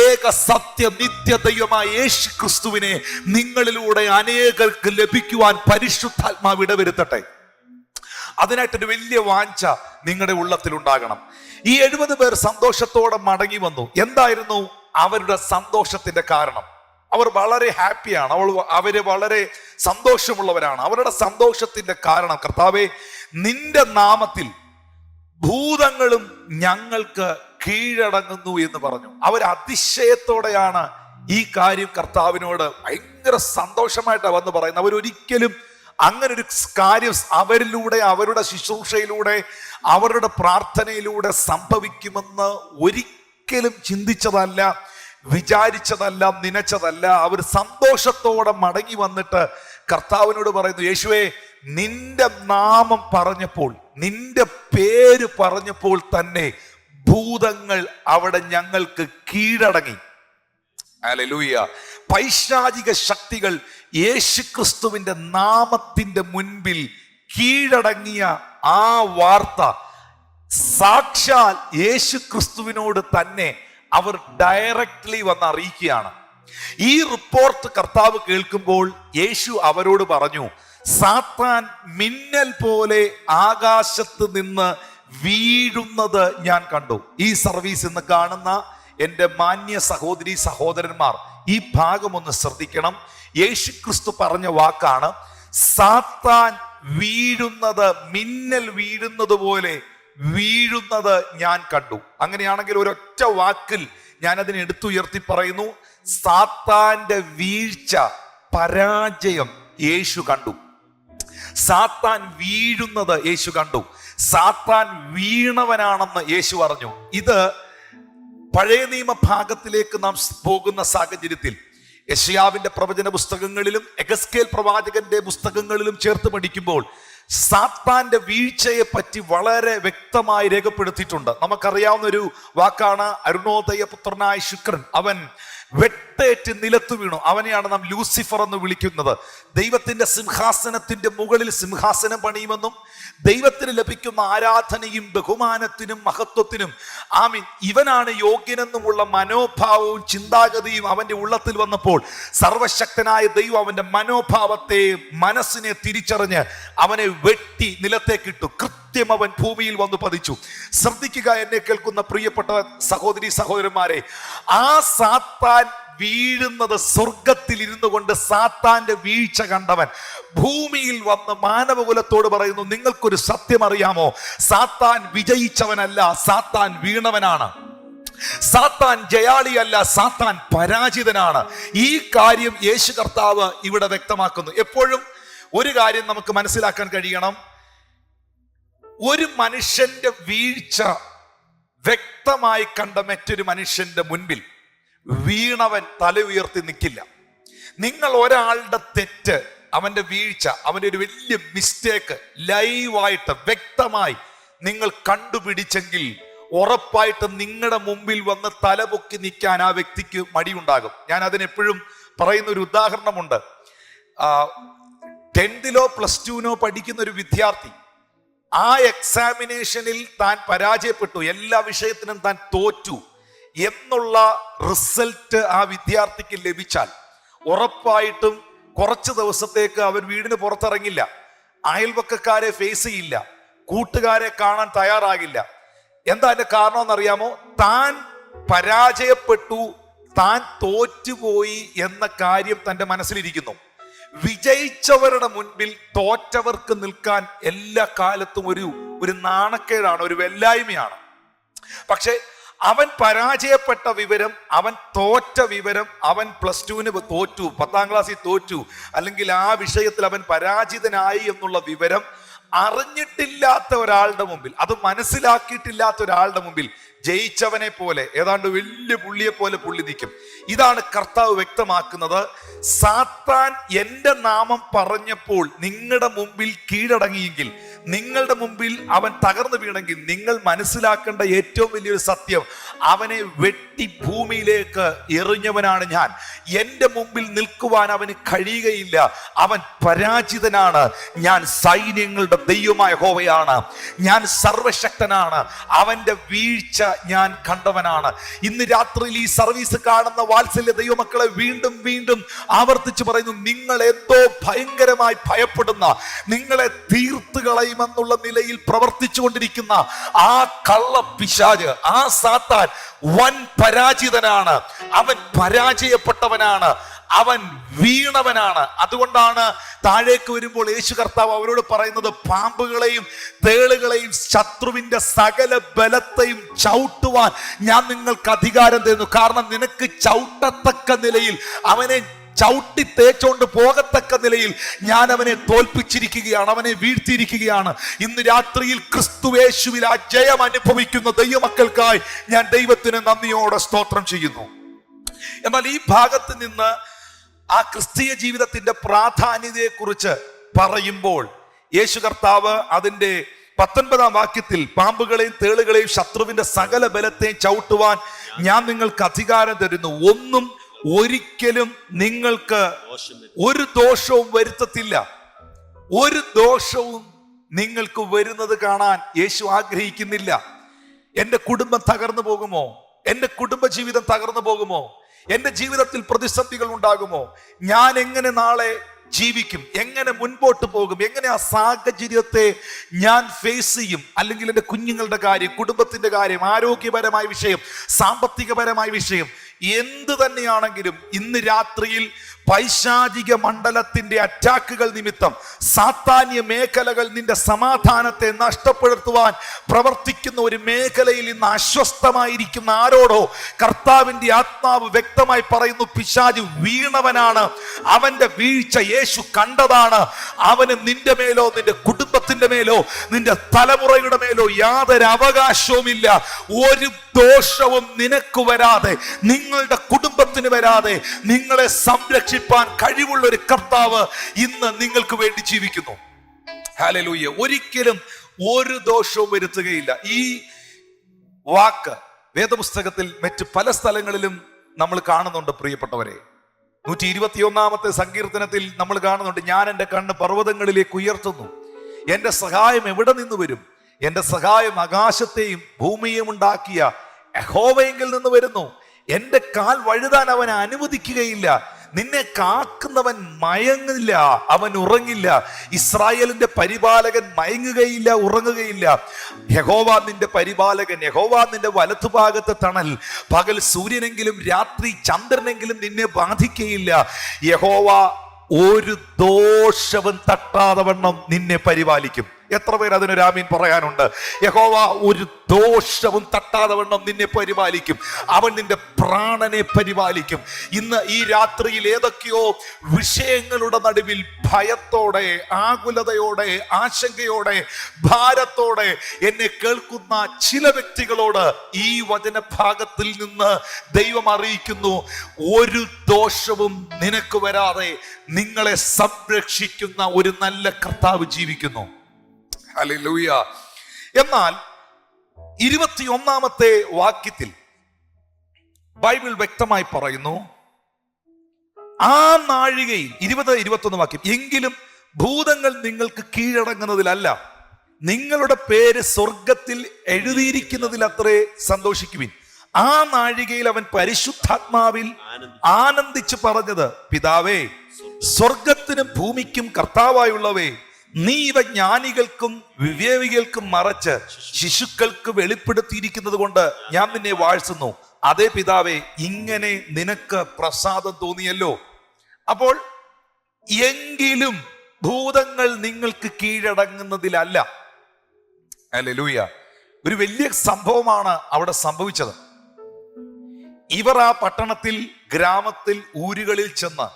ഏക സത്യ നിത്യ ദൈവമായ യേശു ക്രിസ്തുവിനെ നിങ്ങളിലൂടെ അനേകർക്ക് ലഭിക്കുവാൻ പരിശുദ്ധാത്മാവ് ഇടവരുത്തട്ടെ. അതിനായിട്ടൊരു വലിയ വാഞ്ച നിങ്ങളുടെ ഉള്ളത്തിൽ ഉണ്ടാകണം. ഈ 70 പേർ സന്തോഷത്തോടെ മടങ്ങി വന്നു. എന്തായിരുന്നു അവരുടെ സന്തോഷത്തിന്റെ കാരണം? അവർ വളരെ ഹാപ്പിയാണ്, അവര് വളരെ സന്തോഷമുള്ളവരാണ്. അവരുടെ സന്തോഷത്തിന്റെ കാരണം, കർത്താവേ, നിന്റെ നാമത്തിൽ ഭൂതങ്ങളും ഞങ്ങൾക്ക് കീഴടങ്ങുന്നു എന്ന് പറഞ്ഞു. അവർ അതിശയത്തോടെയാണ് ഈ കാര്യം കർത്താവിനോട് ഭയങ്കര സന്തോഷമായിട്ടാണ് വന്ന് പറയുന്നത്. അവരൊരിക്കലും അങ്ങനെ ഒരു കാര്യം അവരിലൂടെ, അവരുടെ ശുശ്രൂഷയിലൂടെ, അവരുടെ പ്രാർത്ഥനയിലൂടെ സംഭവിക്കുമെന്ന് ഒരിക്കലും ചിന്തിച്ചതല്ല, വിചാരിച്ചതല്ല, നനച്ചതല്ല. അവർ സന്തോഷത്തോടെ മടങ്ങി വന്നിട്ട് കർത്താവിനോട് പറയുന്നു, യേശുവേ, നിന്റെ നാമം പറഞ്ഞപ്പോൾ, നിന്റെ പേര് പറഞ്ഞപ്പോൾ തന്നെ ഭൂതങ്ങൾ അവിടെ ഞങ്ങൾക്ക് കീഴടങ്ങി. ഹല്ലേലൂയ. പൈശാചിക ശക്തികൾ യേശുക്രിസ്തുവിന്റെ നാമത്തിന്റെ മുൻപിൽ കീഴടങ്ങിയ ആ വാർത്ത സാക്ഷാൽ യേശുക്രിസ്തുവിനോട് തന്നെ അവർ ഡയറക്റ്റ്ലി വന്ന് അറിയിക്കുകയാണ്. ഈ റിപ്പോർട്ട് കർത്താവ് കേൾക്കുമ്പോൾ യേശു അവരോട് പറഞ്ഞു, സാത്താൻ മിന്നൽ പോലെ ആകാശത്ത് നിന്ന് വീഴുന്നത് ഞാൻ കണ്ടു. ഈ സർവീസ് ഇന്ന് കാണുന്ന എൻ്റെ മാന്യ സഹോദരി സഹോദരന്മാർ, ഈ ഭാഗം ഒന്ന് ശ്രദ്ധിക്കണം. യേശുക്രിസ്തു പറഞ്ഞ വാക്കാണ്, സാത്താൻ വീഴുന്നത്, മിന്നൽ വീഴുന്നത് പോലെ വീഴുന്നത് ഞാൻ കണ്ടു. അങ്ങനെയാണെങ്കിൽ ഒരൊറ്റ വാക്കിൽ ഞാൻ അതിനെ എടുത്തുയർത്തി പറയുന്നു, സാത്താന്റെ വീഴ്ച, പരാജയം യേശു കണ്ടു. സാത്താൻ വീഴുന്നത് യേശു കണ്ടു. സാത്താൻ വീണവനാണെന്ന് യേശു പറഞ്ഞു. ഇത് പഴയ നിയമ ഭാഗത്തിലേക്ക് നാം പോകുന്ന സാഹചര്യത്തിൽ യെശയ്യാവിന്റെ പ്രവചന പുസ്തകങ്ങളിലും എഗസ്കേൽ പ്രവാചകന്റെ പുസ്തകങ്ങളിലും ചേർത്ത് പഠിക്കുമ്പോൾ സാത്താന്റെ വീഴ്ചയെ പറ്റി വളരെ വ്യക്തമായി രേഖപ്പെടുത്തിയിട്ടുണ്ട്. നമുക്കറിയാവുന്ന ഒരു വാക്കാണ് അരുണോദയ പുത്രനായ ശുക്രൻ. അവൻ വെട്ടേറ്റ് നിലത്തു വീണു. അവനെയാണ് നാം ലൂസിഫർ എന്ന് വിളിക്കുന്നത്. ദൈവത്തിന്റെ സിംഹാസനത്തിന്റെ മുകളിൽ സിംഹാസനം പണിയുമെന്നും ദൈവത്തിന് ലഭിക്കുന്ന ആരാധനയും ബഹുമാനത്തിനും മഹത്വത്തിനും ആമീൻ ഇവനാണ് യോഗ്യനെന്നുമുള്ള മനോഭാവവും ചിന്താഗതിയും അവന്റെ ഉള്ളത്തിൽ വന്നപ്പോൾ സർവശക്തനായ ദൈവം അവന്റെ മനോഭാവത്തെ, മനസ്സിനെ തിരിച്ചറിഞ്ഞ് അവനെ വെട്ടി നിലത്തേക്കിട്ടു. കൃത്യം അവൻ ഭൂമിയിൽ വന്നു പതിച്ചു. ശ്രദ്ധിക്കുക എന്നെ കേൾക്കുന്ന പ്രിയപ്പെട്ട സഹോദരി സഹോദരന്മാരെ, ആ സാത്താൻ വീഴുന്നത് സ്വർഗത്തിൽ ഇരുന്നു കൊണ്ട് സാത്താന്റെ വീഴ്ച കണ്ടവൻ ഭൂമിയിൽ വന്ന് മാനവകുലത്തോട് പറയുന്നു, നിങ്ങൾക്കൊരു സത്യം അറിയാമോ? സാത്താൻ വിജയിച്ചവനല്ല, സാത്താൻ വീണവനാണ്. സാത്താൻ ജയാളിയല്ല, സാത്താൻ പരാജിതനാണ്. ഈ കാര്യം യേശു കർത്താവ് ഇവിടെ വ്യക്തമാക്കുന്നു. എപ്പോഴും ഒരു കാര്യം നമുക്ക് മനസ്സിലാക്കാൻ കഴിയണം, ഒരു മനുഷ്യന്റെ വീഴ്ച വ്യക്തമായി കണ്ട മറ്റൊരു മനുഷ്യന്റെ മുൻപിൽ വീണവൻ തല ഉയർത്തി നിൽക്കില്ല. നിങ്ങൾ ഒരാളുടെ തെറ്റ്, അവന്റെ വീഴ്ച, അവന്റെ ഒരു വലിയ മിസ്റ്റേക്ക് ലൈവായിട്ട് വ്യക്തമായി നിങ്ങൾ കണ്ടുപിടിച്ചെങ്കിൽ ഉറപ്പായിട്ടും നിങ്ങളുടെ മുമ്പിൽ വന്ന് തലപൊക്കി നിൽക്കാൻ ആ വ്യക്തിക്ക് മടിയുണ്ടാകും. ഞാൻ അതിനെപ്പോഴും പറയുന്ന ഒരു ഉദാഹരണമുണ്ട്. 10th +2 പഠിക്കുന്ന ഒരു വിദ്യാർത്ഥി ആ എക്സാമിനേഷനിൽ താൻ പരാജയപ്പെട്ടു, എല്ലാ വിഷയത്തിനും താൻ തോറ്റു എന്നുള്ള റിസൾട്ട് ആ വിദ്യാർത്ഥിക്ക് ലഭിച്ചാൽ ഉറപ്പായിട്ടും കുറച്ച് ദിവസത്തേക്ക് അവൻ വീടിന് പുറത്തിറങ്ങില്ല, അയൽവക്കക്കാരെ ഫേസ് ചെയ്യില്ല, കൂട്ടുകാരെ കാണാൻ തയ്യാറാകില്ല. എന്താ അതിന്റെ കാരണം എന്നറിയാമോ? താൻ പരാജയപ്പെട്ടു, താൻ തോറ്റുപോയി എന്ന കാര്യം തന്റെ മനസ്സിലിരിക്കുന്നു. വിജയിച്ചവരുടെ മുൻപിൽ തോറ്റവർക്ക് നിൽക്കാൻ എല്ലാ കാലത്തും ഒരു നാണക്കേടാണ്, ഒരു വെല്ലായ്മയാണ്. പക്ഷെ അവൻ പരാജയപ്പെട്ട വിവരം, അവൻ തോറ്റ വിവരം, അവൻ +2 തോറ്റു, 10ാം ക്ലാസ്സിൽ തോറ്റു, അല്ലെങ്കിൽ ആ വിഷയത്തിൽ അവൻ പരാജിതനായി എന്നുള്ള വിവരം അറിഞ്ഞിട്ടില്ലാത്ത ഒരാളുടെ മുമ്പിൽ, അത് മനസ്സിലാക്കിയിട്ടില്ലാത്ത ഒരാളുടെ മുമ്പിൽ ജയിച്ചവനെ പോലെ, ഏതാണ്ട് വലിയ പുള്ളിയെ പോലെ പുള്ളി നിൽക്കും. ഇതാണ് കർത്താവ് വ്യക്തമാക്കുന്നത്. സാത്താൻ എൻ്റെ നാമം പറഞ്ഞപ്പോൾ നിങ്ങളുടെ മുമ്പിൽ കീഴടങ്ങിയെങ്കിൽ, നിങ്ങളുടെ മുമ്പിൽ അവൻ തകർന്നു വീണെങ്കിൽ, നിങ്ങൾ മനസ്സിലാക്കേണ്ട ഏറ്റവും വലിയൊരു സത്യം, അവനെ വെട്ടി ഭൂമിയിലേക്ക് എറിഞ്ഞവനാണ് ഞാൻ. എൻ്റെ മുമ്പിൽ നിൽക്കുവാൻ അവന് കഴിയുകയില്ല. അവൻ പരാജിതനാണ്. ഞാൻ സൈന്യങ്ങളുടെ ദൈവമായ യഹോവയാണ്, ഞാൻ സർവശക്തനാണ്. അവന്റെ വീഴ്ച ഞാൻ കണ്ടവനാണ്. ഇന്ന് രാത്രിയിൽ ഈ സർവീസ് കാണുന്ന വാത്സല്യ ദൈവമക്കളെ വീണ്ടും വീണ്ടും ആവർത്തിച്ച് പറയുന്നു, നിങ്ങൾ എന്തോ ഭയങ്കരമായി ഭയപ്പെടുന്ന, നിങ്ങളെ തീർത്തു കളയുമെന്നുള്ള നിലയിൽ പ്രവർത്തിച്ചു കൊണ്ടിരിക്കുന്ന ആ കള്ള പിശാച്, ആ സാത്താൻ വൻ പരാജിതനാണ്. അവൻ പരാജയപ്പെട്ടവനാണ്, അവൻ വീണവനാണ്. അതുകൊണ്ടാണ് താഴേക്ക് വരുമ്പോൾ യേശു കർത്താവ് അവരോട് പറയുന്നത്, പാമ്പുകളെയും തേളുകളെയും ശത്രുവിന്റെ സകല ബലത്തെയും ചവിട്ടുവാൻ ഞാൻ നിങ്ങൾക്ക് അധികാരം തരുന്നു. കാരണം നിനക്ക് ചവിട്ടത്തക്ക നിലയിൽ, അവനെ ചവിട്ടി തേച്ചോണ്ട് പോകത്തക്ക നിലയിൽ ഞാൻ അവനെ തോൽപ്പിച്ചിരിക്കുകയാണ്, അവനെ വീഴ്ത്തിയിരിക്കുകയാണ്. ഇന്ന് രാത്രിയിൽ ക്രിസ്തുയേശുവിൽ ആ ജയം അനുഭവിക്കുന്ന ദൈവമക്കൾക്കായി ഞാൻ ദൈവത്തിന് നന്ദിയോടെ സ്തോത്രം ചെയ്യുന്നു. എന്നാൽ ഈ ഭാഗത്ത് നിന്ന് ആ ക്രിസ്തീയ ജീവിതത്തിന്റെ പ്രാധാന്യതയെ കുറിച്ച് പറയുമ്പോൾ യേശു കർത്താവ് അതിന്റെ 19ാം വാക്യത്തിൽ, പാമ്പുകളെയും തേളുകളെയും ശത്രുവിന്റെ സകല ബലത്തെയും ചവിട്ടുവാൻ ഞാൻ നിങ്ങൾക്ക് അധികാരം തരുന്നു, ഒന്നും ഒരിക്കലും നിങ്ങൾക്ക് ഒരു ദോഷവും വരുത്തത്തില്ല. ഒരു ദോഷവും നിങ്ങൾക്ക് വരുന്നത് കാണാൻ യേശു ആഗ്രഹിക്കുന്നില്ല. എൻ്റെ കുടുംബം തകർന്നു പോകുമോ? എൻ്റെ കുടുംബജീവിതം തകർന്നു പോകുമോ? എൻ്റെ ജീവിതത്തിൽ പ്രതിസന്ധികൾ ഉണ്ടാകുമോ? ഞാൻ എങ്ങനെ നാളെ ജീവിക്കും? എങ്ങനെ മുൻപോട്ട് പോകും? എങ്ങനെ ആ സാഹചര്യത്തെ ഞാൻ ഫേസ് ചെയ്യും? അല്ലെങ്കിൽ എൻ്റെ കുഞ്ഞുങ്ങളുടെ കാര്യം, കുടുംബത്തിന്റെ കാര്യം, ആരോഗ്യപരമായ വിഷയം, സാമ്പത്തികപരമായ വിഷയം, എന്ത് തന്നെയാണെങ്കിലും ഇന്ന് രാത്രിയിൽ പൈശാചിക മണ്ഡലത്തിന്റെ അറ്റാക്കുകൾ നിമിത്തം, സാത്താന്യ മേഖലകൾ നിന്റെ സമാധാനത്തെ നഷ്ടപ്പെടുത്തുവാൻ പ്രവർത്തിക്കുന്ന ഒരു മേഖലയിൽ ഇന്ന് അസ്വസ്ഥമായിരിക്കുന്ന ആരോടോ കർത്താവിന്റെ ആത്മാവ് വ്യക്തമായി പറയുന്നു, പിശാച് വീണവനാണ്, അവന്റെ വീഴ്ച യേശു കണ്ടതാണ്. അവന് നിന്റെ മേലോ, നിന്റെ കുടുംബത്തിന്റെ മേലോ, നിന്റെ തലമുറയുടെ മേലോ യാതൊരു അവകാശവുമില്ല. ഒരു ദോഷവും നിനക്ക് വരാതെ, നിങ്ങളുടെ കുടുംബത്തിന് വരാതെ, നിങ്ങളെ സംരക്ഷിപ്പാൻ കഴിവുള്ള ഒരു കർത്താവ് ഇന്ന് നിങ്ങൾക്ക് വേണ്ടി ജീവിക്കുന്നു. ഹല്ലേലൂയ. ഒരിക്കലും ഒരു ദോഷവും വരുത്തുകയില്ല. ഈ വാക്ക് വേദപുസ്തകത്തിൽ മറ്റ് പല സ്ഥലങ്ങളിലും നമ്മൾ കാണുന്നുണ്ട് പ്രിയപ്പെട്ടവരെ. 121-ാമത്തെ സങ്കീർത്തനത്തിൽ നമ്മൾ കാണുന്നുണ്ട്, ഞാൻ എൻ്റെ കണ്ണ് പർവ്വതങ്ങളിലേക്ക് ഉയർത്തുന്നു, എൻ്റെ സഹായം എവിടെ നിന്ന് വരും? എൻ്റെ സഹായം ആകാശത്തെയും ഭൂമിയെയും ഉണ്ടാക്കിയ യഹോവയെങ്കിൽ നിന്ന് വരുന്നു. എൻ്റെ കാൽ വഴുതാൻ അവനെ അനുവദിക്കുകയില്ല. നിന്നെ കാക്കുന്നവൻ മയങ്ങില്ല, അവൻ ഉറങ്ങില്ല. ഇസ്രായേലിന്റെ പരിപാലകൻ മയങ്ങുകയില്ല, ഉറങ്ങുകയില്ല. യഹോവ നിന്റെ പരിപാലകൻ, യഹോവ നിന്റെ വലത്തുഭാഗത്ത് തണൽ. പകൽ സൂര്യനെങ്കിലും രാത്രി ചന്ദ്രനെങ്കിലും നിന്നെ ബാധിക്കുകയില്ല. യഹോവ ഒരു ദോഷവും തട്ടാതെ വണ്ണം നിന്നെ പരിപാലിക്കും. എത്ര പേര് അതിനൊരു ആമീൻ പറയാനുണ്ട്? യഹോവ ഒരു ദോഷവും തട്ടാതെ വണ്ണം നിന്നെ പരിപാലിക്കും. അവൻ നിന്റെ പ്രാണനെ പരിപാലിക്കും. ഇന്ന് ഈ രാത്രിയിൽ ഏതൊക്കെയോ വിഷയങ്ങളുടെ നടുവിൽ ഭയത്തോടെ, ആകുലതയോടെ, ആശങ്കയോടെ, ഭാരത്തോടെ എന്നെ കേൾക്കുന്ന ചില വ്യക്തികളോട് ഈ വചനഭാഗത്തിൽ നിന്ന് ദൈവം അറിയിക്കുന്നു, ഒരു ദോഷവും നിനക്ക് വരാതെ നിങ്ങളെ സംരക്ഷിക്കുന്ന ഒരു നല്ല കർത്താവ് ജീവിക്കുന്നു. ഹല്ലേലൂയ. എന്നാൽ 21-ാമത്തെ വാക്യത്തിൽ ബൈബിൾ വ്യക്തമായി പറയുന്നു, ആ നാഴികയിൽ 20-21 വാക്യം, എങ്കിലും ഭൂതങ്ങൾ നിങ്ങൾക്ക് കീഴടങ്ങുന്നതിലല്ല, നിങ്ങളുടെ പേര് സ്വർഗത്തിൽ എഴുതിയിരിക്കുന്നതിലത്രേ സന്തോഷിക്കുവിൻ. ആ നാഴികയിൽ അവൻ പരിശുദ്ധാത്മാവിൽ ആനന്ദിച്ച് പറഞ്ഞത്, പിതാവേ, സ്വർഗത്തിനും ഭൂമിക്കും കർത്താവായുള്ളവേ, നീ ഇവ ജ്ഞാനികൾക്കും വിവേകികൾക്കും മറച്ച് ശിശുക്കൾക്ക് വെളിപ്പെടുത്തിയിരിക്കുന്നത് കൊണ്ട് ഞാൻ നിന്നെ വാഴ്ത്തുന്നു. അതേ പിതാവേ, ഇങ്ങനെ നിനക്ക് പ്രസാദം തോന്നിയല്ലോ. അപ്പോൾ എങ്കിലും ഭൂതങ്ങൾ നിങ്ങൾക്ക് കീഴടങ്ങുന്നതിലല്ല. ഹല്ലേലൂയ. ഒരു വലിയ സംഭവമാണ് അവിടെ സംഭവിച്ചത്. ഇവർ ആ പട്ടണത്തിൽ, ഗ്രാമത്തിൽ, ഊരുകളിൽ ചെന്ന്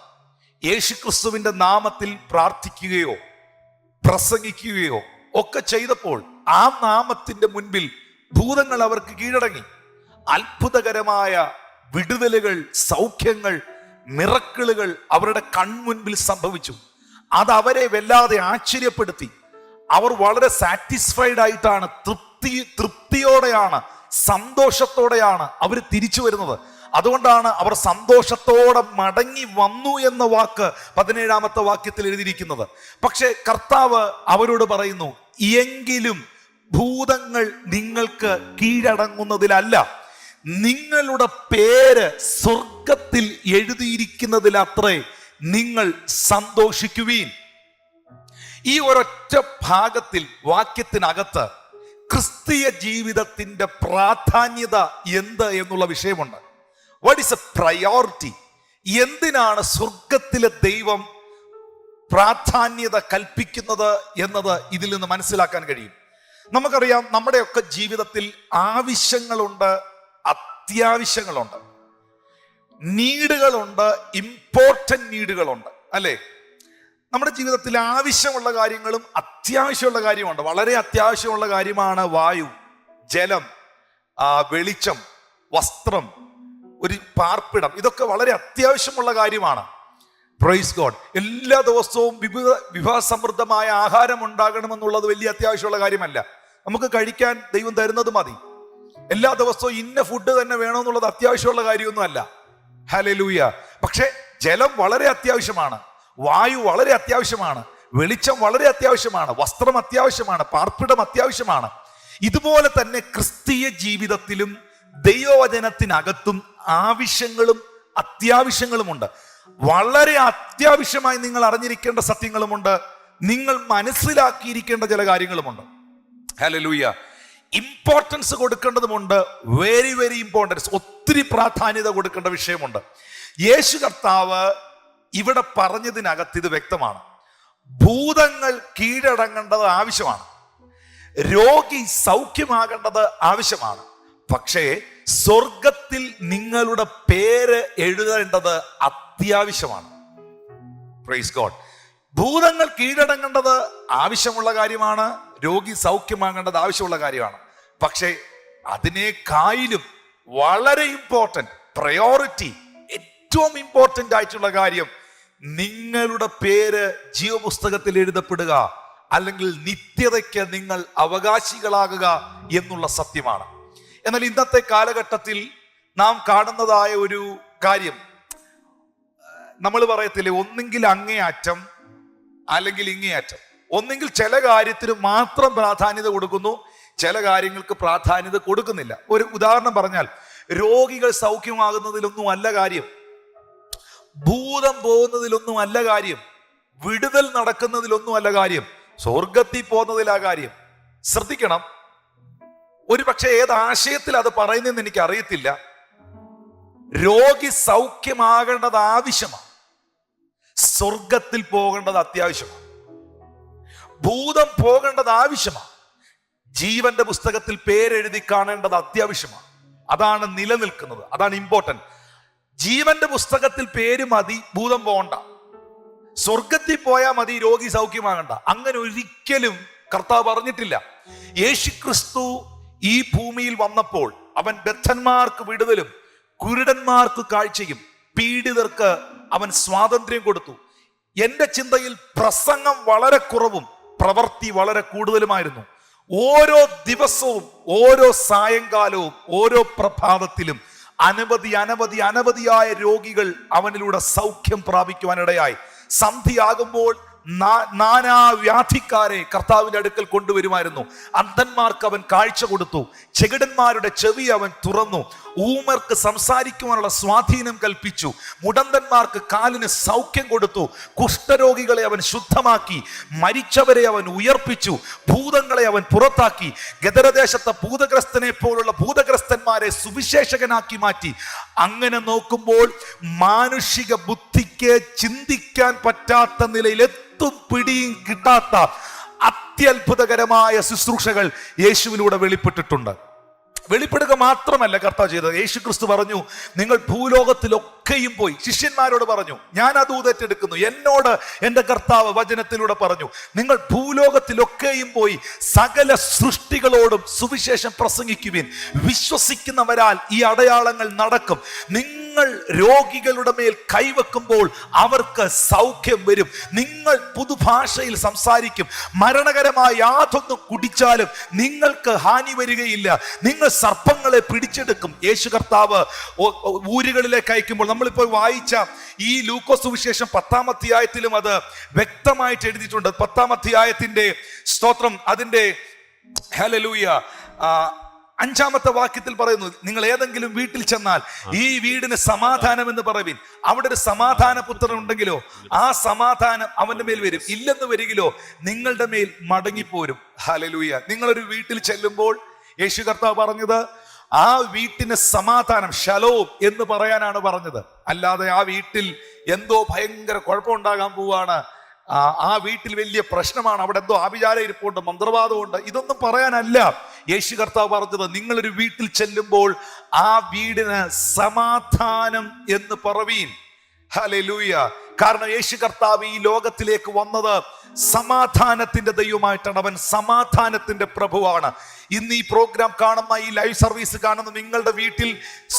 യേശുക്രിസ്തുവിന്റെ നാമത്തിൽ പ്രാർത്ഥിക്കുകയോ പ്രസംഗിക്കുകയോ ഒക്കെ ചെയ്തപ്പോൾ ആ നാമത്തിന്റെ മുൻപിൽ ഭൂതങ്ങൾ അവർക്ക് കീഴടങ്ങി. അത്ഭുതകരമായ വിടുതലുകൾ, സൗഖ്യങ്ങൾ, മിറക്കിളുകൾ അവരുടെ കൺമുൻപിൽ സംഭവിച്ചു. അത് അവരെ വല്ലാതെ ആശ്ചര്യപ്പെടുത്തി. അവർ വളരെ സാറ്റിസ്ഫൈഡ് ആയിട്ടാണ്, തൃപ്തിയോടെയാണ്, സന്തോഷത്തോടെയാണ് അവർ തിരിച്ചു വരുന്നത്. അതുകൊണ്ടാണ് അവർ സന്തോഷത്തോടെ മടങ്ങി വന്നു എന്ന വാക്ക് 17-ാമത്തെ വാക്യത്തിൽ എഴുതിയിരിക്കുന്നത്. പക്ഷേ കർത്താവ് അവരോട് പറയുന്നു, എങ്കിലും ഭൂതങ്ങൾ നിങ്ങൾക്ക് കീഴടങ്ങുന്നതിലല്ല, നിങ്ങളുടെ പേര് സ്വർഗത്തിൽ എഴുതിയിരിക്കുന്നതിലത്രേ നിങ്ങൾ സന്തോഷിക്കുവീൻ. ഈ ഒരൊറ്റ ഭാഗത്തിൽ, വാക്യത്തിനകത്ത് ക്രിസ്തീയ ജീവിതത്തിന്റെ പ്രാധാന്യത എന്ത് എന്നുള്ള വിഷയമുണ്ട്. What is A priority? എന്തിനാണ് സ്വർഗത്തിലെ ദൈവം പ്രാധാന്യത കൽപ്പിക്കുന്നത് എന്നത് ഇതിൽ നിന്ന് മനസ്സിലാക്കാൻ കഴിയും. നമുക്കറിയാം, നമ്മുടെയൊക്കെ ജീവിതത്തിൽ ആവശ്യങ്ങളുണ്ട്, അത്യാവശ്യങ്ങളുണ്ട്, നീഡുകളുണ്ട്, ഇമ്പോർട്ടന്റ് നീഡുകളുണ്ട്, അല്ലേ? നമ്മുടെ ജീവിതത്തിൽ ആവശ്യമുള്ള കാര്യങ്ങളും അത്യാവശ്യമുള്ള കാര്യമുണ്ട്. വളരെ അത്യാവശ്യമുള്ള കാര്യമാണ് വായു, ജലം, വെളിച്ചം, വസ്ത്രം, ഒരു പാർപ്പിടം. ഇതൊക്കെ വളരെ അത്യാവശ്യമുള്ള കാര്യമാണ്. Praise God. എല്ലാ ദിവസവും വിഭവസമൃദ്ധമായ ആഹാരം ഉണ്ടാകണമെന്നുള്ളത് വലിയ അത്യാവശ്യമുള്ള കാര്യമല്ല. നമുക്ക് കഴിക്കാൻ ദൈവം തരുന്നത് മതി. എല്ലാ ദിവസവും ഇന്ന ഫുഡ് തന്നെ വേണമെന്നുള്ളത് അത്യാവശ്യമുള്ള കാര്യമൊന്നുമല്ല. ഹല്ലേലൂയ. പക്ഷെ ജലം വളരെ അത്യാവശ്യമാണ്, വായു വളരെ അത്യാവശ്യമാണ്, വെളിച്ചം വളരെ അത്യാവശ്യമാണ്, വസ്ത്രം അത്യാവശ്യമാണ്, പാർപ്പിടം അത്യാവശ്യമാണ്. ഇതുപോലെ തന്നെ ക്രിസ്തീയ ജീവിതത്തിലും ദൈവവചനത്തിനകത്തും ആവശ്യങ്ങളും അത്യാവശ്യങ്ങളുമുണ്ട്. വളരെ അത്യാവശ്യമായി നിങ്ങൾ അറിഞ്ഞിരിക്കേണ്ട സത്യങ്ങളുമുണ്ട്, നിങ്ങൾ മനസ്സിലാക്കിയിരിക്കേണ്ട ചില കാര്യങ്ങളുമുണ്ട്. ഹല്ലേലൂയ. ഇമ്പോർട്ടൻസ് കൊടുക്കേണ്ടതുമുണ്ട്, വെരി വെരി ഇമ്പോർട്ടൻസ്, ഒത്തിരി പ്രാധാന്യത കൊടുക്കേണ്ട വിഷയമുണ്ട്. യേശു കർത്താവ് ഇവിടെ പറഞ്ഞതിനകത്ത് ഇത് വ്യക്തമാണ്. ഭൂതങ്ങൾ കീഴടങ്ങേണ്ടത് ആവശ്യമാണ്, രോഗി സൗഖ്യമാകേണ്ടത് ആവശ്യമാണ്. പക്ഷേ സ്വർഗത്തിൽ നിങ്ങളുടെ പേര് എഴുതേണ്ടത് അത്യാവശ്യമാണ്. Praise God. ഭൂതങ്ങൾ കീഴടങ്ങേണ്ടത് ആവശ്യമുള്ള കാര്യമാണ്, രോഗി സൗഖ്യമാകേണ്ടത് ആവശ്യമുള്ള കാര്യമാണ്. പക്ഷേ അതിനേക്കാളും വളരെ ഇമ്പോർട്ടന്റ്, പ്രയോറിറ്റി, ഏറ്റവും ഇമ്പോർട്ടന്റ് ആയിട്ടുള്ള കാര്യം നിങ്ങളുടെ പേര് ജീവപുസ്തകത്തിൽ എഴുതപ്പെടുക, അല്ലെങ്കിൽ നിത്യതയ്ക്ക് നിങ്ങൾ അവകാശികളാകുക എന്നുള്ള സത്യമാണ്. എന്നാൽ ഇന്നത്തെ കാലഘട്ടത്തിൽ നാം കാണുന്നതായ ഒരു കാര്യം, നമ്മൾ പറയത്തില്ലേ, ഒന്നെങ്കിൽ അങ്ങേയറ്റം അല്ലെങ്കിൽ ഇങ്ങേയറ്റം. ഒന്നെങ്കിൽ ചില കാര്യത്തിന് മാത്രം പ്രാധാന്യത കൊടുക്കുന്നു, ചില കാര്യങ്ങൾക്ക് പ്രാധാന്യത കൊടുക്കുന്നില്ല. ഒരു ഉദാഹരണം പറഞ്ഞാൽ, രോഗികൾ സൗഖ്യമാകുന്നതിലൊന്നും അല്ല കാര്യം. ഭൂതം പോകുന്നതിലൊന്നും അല്ല കാര്യം, വിടുതൽ നടക്കുന്നതിലൊന്നും അല്ല കാര്യം, സ്വർഗത്തിൽ പോകുന്നതിലാ കാര്യം. ശ്രദ്ധിക്കണം. ഒരു പക്ഷെ ഏത് ആശയത്തിൽ അത് പറയുന്നതെന്ന് എനിക്ക് അറിയത്തില്ല. രോഗി സൗഖ്യമാകേണ്ടത് ആവശ്യമാണ്, സ്വർഗത്തിൽ പോകേണ്ടത് അത്യാവശ്യമാണ്. ഭൂതം പോകേണ്ടത് ആവശ്യമാണ്, ജീവന്റെ പുസ്തകത്തിൽ പേരെഴുതി കാണേണ്ടത് അത്യാവശ്യമാണ്. അതാണ് നിലനിൽക്കുന്നത്, അതാണ് ഇമ്പോർട്ടന്റ്. ജീവന്റെ പുസ്തകത്തിൽ പേര് മതി, ഭൂതം പോകണ്ട. സ്വർഗത്തിൽ പോയാൽ മതി, രോഗി സൗഖ്യമാകണ്ട. അങ്ങനെ ഒരിക്കലും കർത്താവ് പറഞ്ഞിട്ടില്ല. യേശുക്രിസ്തു ഈ ഭൂമിയിൽ വന്നപ്പോൾ അവൻ ബദ്ധന്മാർക്ക് വിടുതലും കുരുടന്മാർക്ക് കാഴ്ചയും പീഡിതർക്ക് അവൻ സ്വാതന്ത്ര്യം കൊടുത്തു. എന്റെ ചിന്തയിൽ പ്രസംഗം വളരെ കുറവും പ്രവൃത്തി വളരെ കൂടുതലുമായിരുന്നു. ഓരോ ദിവസവും, ഓരോ സായങ്കാലവും, ഓരോ പ്രഭാതത്തിലും അനവധിയായ രോഗികൾ അവനിലൂടെ സൗഖ്യം പ്രാപിക്കുവാനിടയായി. സന്ധ്യയാകുമ്പോൾ നാനാവ്യാധിക്കാരെ കർത്താവിന്റെ അടുക്കൽ കൊണ്ടുവരുമായിരുന്നു. അന്ധന്മാർക്ക് അവൻ കാഴ്ച കൊടുത്തു, ചെകിടന്മാരുടെ ചെവി അവൻ തുറന്നു, ഊമർക്ക് സംസാരിക്കുവാനുള്ള സ്വാധീനം കൽപ്പിച്ചു, മുടന്തന്മാർക്ക് കാലിന് സൗഖ്യം കൊടുത്തു, കുഷ്ഠരോഗികളെ അവൻ ശുദ്ധമാക്കി, മരിച്ചവരെ അവൻ ഉയർപ്പിച്ചു, ഭൂതങ്ങളെ അവൻ പുറത്താക്കി, ഗദരദേശത്തെ ഭൂതഗ്രസ്തനെ പോലുള്ള ഭൂതഗ്രസ്തന്മാരെ സുവിശേഷകനാക്കി മാറ്റി. അങ്ങനെ നോക്കുമ്പോൾ മാനുഷിക ബുദ്ധിക്ക് ചിന്തിക്കാൻ പറ്റാത്ത നിലയിൽ പിടിയും കിട്ടാത്ത അത്യത്ഭുതകരമായ ശുശ്രൂഷകൾ യേശുവിലൂടെ വെളിപ്പെട്ടിട്ടുണ്ട്. വെളിപ്പെടുക മാത്രമല്ല കർത്താവ് ചെയ്തത്. യേശുക്രിസ്തു പറഞ്ഞു, നിങ്ങൾ ഭൂലോകത്തിലൊക്കെയും പോയി. ശിഷ്യന്മാരോട് പറഞ്ഞു, ഞാൻ അത് ഊതറ്റെടുക്കുന്നു. എന്നോട് എൻ്റെ കർത്താവ് വചനത്തിലൂടെ പറഞ്ഞു, നിങ്ങൾ ഭൂലോകത്തിലൊക്കെയും പോയി സകല സൃഷ്ടികളോടും സുവിശേഷം പ്രസംഗിക്കുവിൻ. വിശ്വസിക്കുന്നവരാൽ ഈ അടയാളങ്ങൾ നടക്കും. നിങ്ങൾ രോഗികളുടെ മേൽ കൈവെക്കുമ്പോൾ അവർക്ക് സൗഖ്യം വരും. നിങ്ങൾ പുതുഭാഷയിൽ സംസാരിക്കും. മരണകരമായ യാതൊന്നും കുടിച്ചാലും നിങ്ങൾക്ക് ഹാനി വരികയില്ല. നിങ്ങൾ സർപ്പങ്ങളെ പിടിച്ചെടുക്കും. യേശു കർത്താവ് ഊരുകളിലേക്ക് അയക്കുമ്പോൾ നമ്മളിപ്പോൾ വായിച്ച ഈ ലൂക്കോസ് സുവിശേഷം 10-ാം അധ്യായത്തിലും അത് വ്യക്തമായിട്ട് എഴുതിയിട്ടുണ്ട്. 10-ാം അധ്യായത്തിന്റെ സ്തോത്രം, അതിന്റെ ഹല്ലേലൂയ 5-ാമത്തെ വാക്യത്തിൽ പറയുന്നു, നിങ്ങൾ ഏതെങ്കിലും വീട്ടിൽ ചെന്നാൽ ഈ വീടിന് സമാധാനം എന്ന് പറവിൻ. അവിടെ ഒരു സമാധാന പുത്രൻ ഉണ്ടെങ്കിലോ ആ സമാധാനം അവന്റെ മേൽ വരും. ഇല്ലെന്ന് വരികിലോ നിങ്ങളുടെ മേൽ മടങ്ങിപ്പോരും. ഹല്ലേലൂയ. നിങ്ങളൊരു വീട്ടിൽ ചെല്ലുമ്പോൾ യേശു കർത്താവ് പറഞ്ഞത് ആ വീട്ടിന് സമാധാനം, ശലോം എന്ന് പറയാനാണ് പറഞ്ഞത്. അല്ലാതെ ആ വീട്ടിൽ എന്തോ ഭയങ്കര കുഴപ്പമുണ്ടാകാൻ പോവാണ്, ആ വീട്ടിൽ വലിയ പ്രശ്നമാണ്, അവിടെ എന്തോ ആഭിചാരം ഇരിപ്പുണ്ട്, മന്ത്രവാദമുണ്ട്, ഇതൊന്നും പറയാനല്ല യേശു കർത്താവ് പറഞ്ഞത്. നിങ്ങളൊരു വീട്ടിൽ ചെല്ലുമ്പോൾ ആ വീടിന് സമാധാനം എന്ന് പറവീൻ. ഹല്ലേലൂയ. കാരണം യേശു കർത്താവ് ഈ ലോകത്തിലേക്ക് വന്നത് സമാധാനത്തിന്റെ ദൈവമായിട്ടാണ്. അവൻ സമാധാനത്തിന്റെ പ്രഭുവാണ്. ഇന്ന് ഈ പ്രോഗ്രാം കാണുന്ന, ഈ ലൈവ് സർവീസ് കാണുന്ന നിങ്ങളുടെ വീട്ടിൽ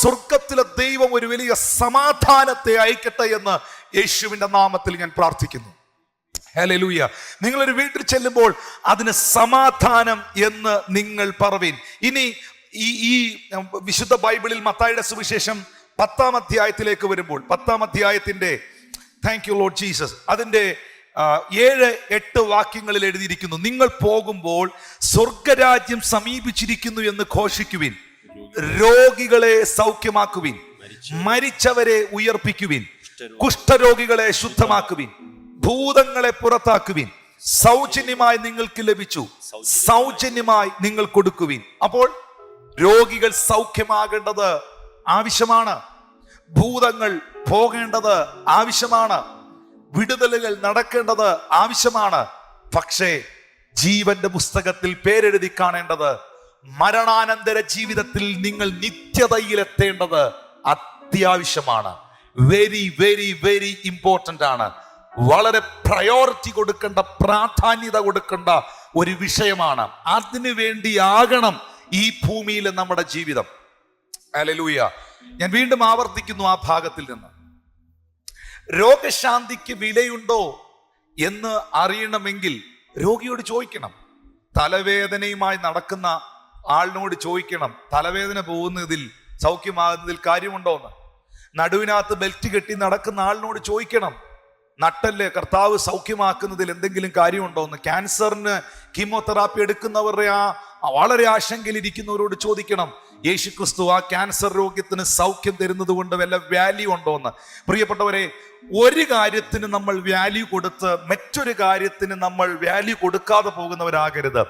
സ്വർഗത്തിലെ ദൈവം ഒരു വലിയ സമാധാനത്തെ അയക്കട്ടെ എന്ന് യേശുവിന്റെ നാമത്തിൽ ഞാൻ പ്രാർത്ഥിക്കുന്നു. ഹല്ലേലൂയ. നിങ്ങളൊരു വീട്ടിൽ ചെല്ലുമ്പോൾ അതിന് സമാധാനം എന്ന് നിങ്ങൾ പറവീൻ. ഇനി ഈ വിശുദ്ധ ബൈബിളിൽ മത്തായിയുടെ സുവിശേഷം 10-ാം അധ്യായത്തിലേക്ക് വരുമ്പോൾ, 10-ാം അധ്യായത്തിന്റെ, താങ്ക് യു ലോർഡ് ജീസസ്, അതിന്റെ 7-8 വാക്യങ്ങളിൽ എഴുതിയിരിക്കുന്നു, നിങ്ങൾ പോകുമ്പോൾ സ്വർഗരാജ്യം സമീപിച്ചിരിക്കുന്നു എന്ന് ഘോഷിക്കുവിൻ, രോഗികളെ സൗഖ്യമാക്കുവിൻ, മരിച്ചവരെ ഉയർപ്പിക്കുവിൻ, കുഷ്ഠരോഗികളെ ശുദ്ധമാക്കുവിൻ, ഭൂതങ്ങളെ പുറത്താക്കുവിൻ. സൗജന്യമായി നിങ്ങൾക്ക് ലഭിച്ചു, സൗജന്യമായി നിങ്ങൾ കൊടുക്കുവിൻ. അപ്പോൾ രോഗികൾ സൗഖ്യമാകേണ്ടത് ആവശ്യമാണ്, ഭൂതങ്ങൾ പോകേണ്ടത് ആവശ്യമാണ്, വിടുതലുകൾ നടക്കേണ്ടത് ആവശ്യമാണ്. പക്ഷേ ജീവന്റെ പുസ്തകത്തിൽ പേരെഴുതി കാണേണ്ടത്, മരണാനന്തര ജീവിതത്തിൽ നിങ്ങൾ നിത്യതയിലെത്തേണ്ടത് അത്യാവശ്യമാണ്. വെരി വെരി വെരി ഇമ്പോർട്ടന്റ് ആണ്. വളരെ പ്രയോറിറ്റി കൊടുക്കേണ്ട, പ്രാധാന്യത കൊടുക്കേണ്ട ഒരു വിഷയമാണ്. അതിനു വേണ്ടിയാകണം ഈ ഭൂമിയിലെ നമ്മുടെ ജീവിതം. ഹല്ലേലൂയ. ഞാൻ വീണ്ടും ആവർത്തിക്കുന്നു ആ ഭാഗത്തിൽ നിന്ന്. രോഗശാന്തിക്ക് വിലയുണ്ടോ എന്ന് അറിയണമെങ്കിൽ രോഗിയോട് ചോദിക്കണം. തലവേദനയുമായി നടക്കുന്ന ആളിനോട് ചോദിക്കണം, തലവേദന പോകുന്നതിൽ, സൗഖ്യമാകുന്നതിൽ കാര്യമുണ്ടോ എന്ന്. നടുവിനകത്ത് ബെൽറ്റ് കെട്ടി നടക്കുന്ന ആളിനോട് ചോദിക്കണം, നട്ടല്ലേ കർത്താവ് സൗഖ്യമാക്കുന്നതിൽ എന്തെങ്കിലും കാര്യമുണ്ടോ എന്ന്. ക്യാൻസറിന് കീമോതെറാപ്പി എടുക്കുന്നവരുടെ വളരെ ആശങ്കയിലിരിക്കുന്നവരോട് ചോദിക്കണം, യേശുക്രിസ്തു ആ ക്യാൻസർ രോഗത്തിന് സൗഖ്യം തരുന്നത് കൊണ്ട് വല്ല വാല്യൂ ഉണ്ടോന്ന്. പ്രിയപ്പെട്ടവരെ, ഒരു കാര്യത്തിന് നമ്മൾ വാല്യൂ കൊടുത്ത് മറ്റൊരു കാര്യത്തിന് നമ്മൾ വാല്യൂ കൊടുക്കാതെ പോകുന്നവരാകരുത്.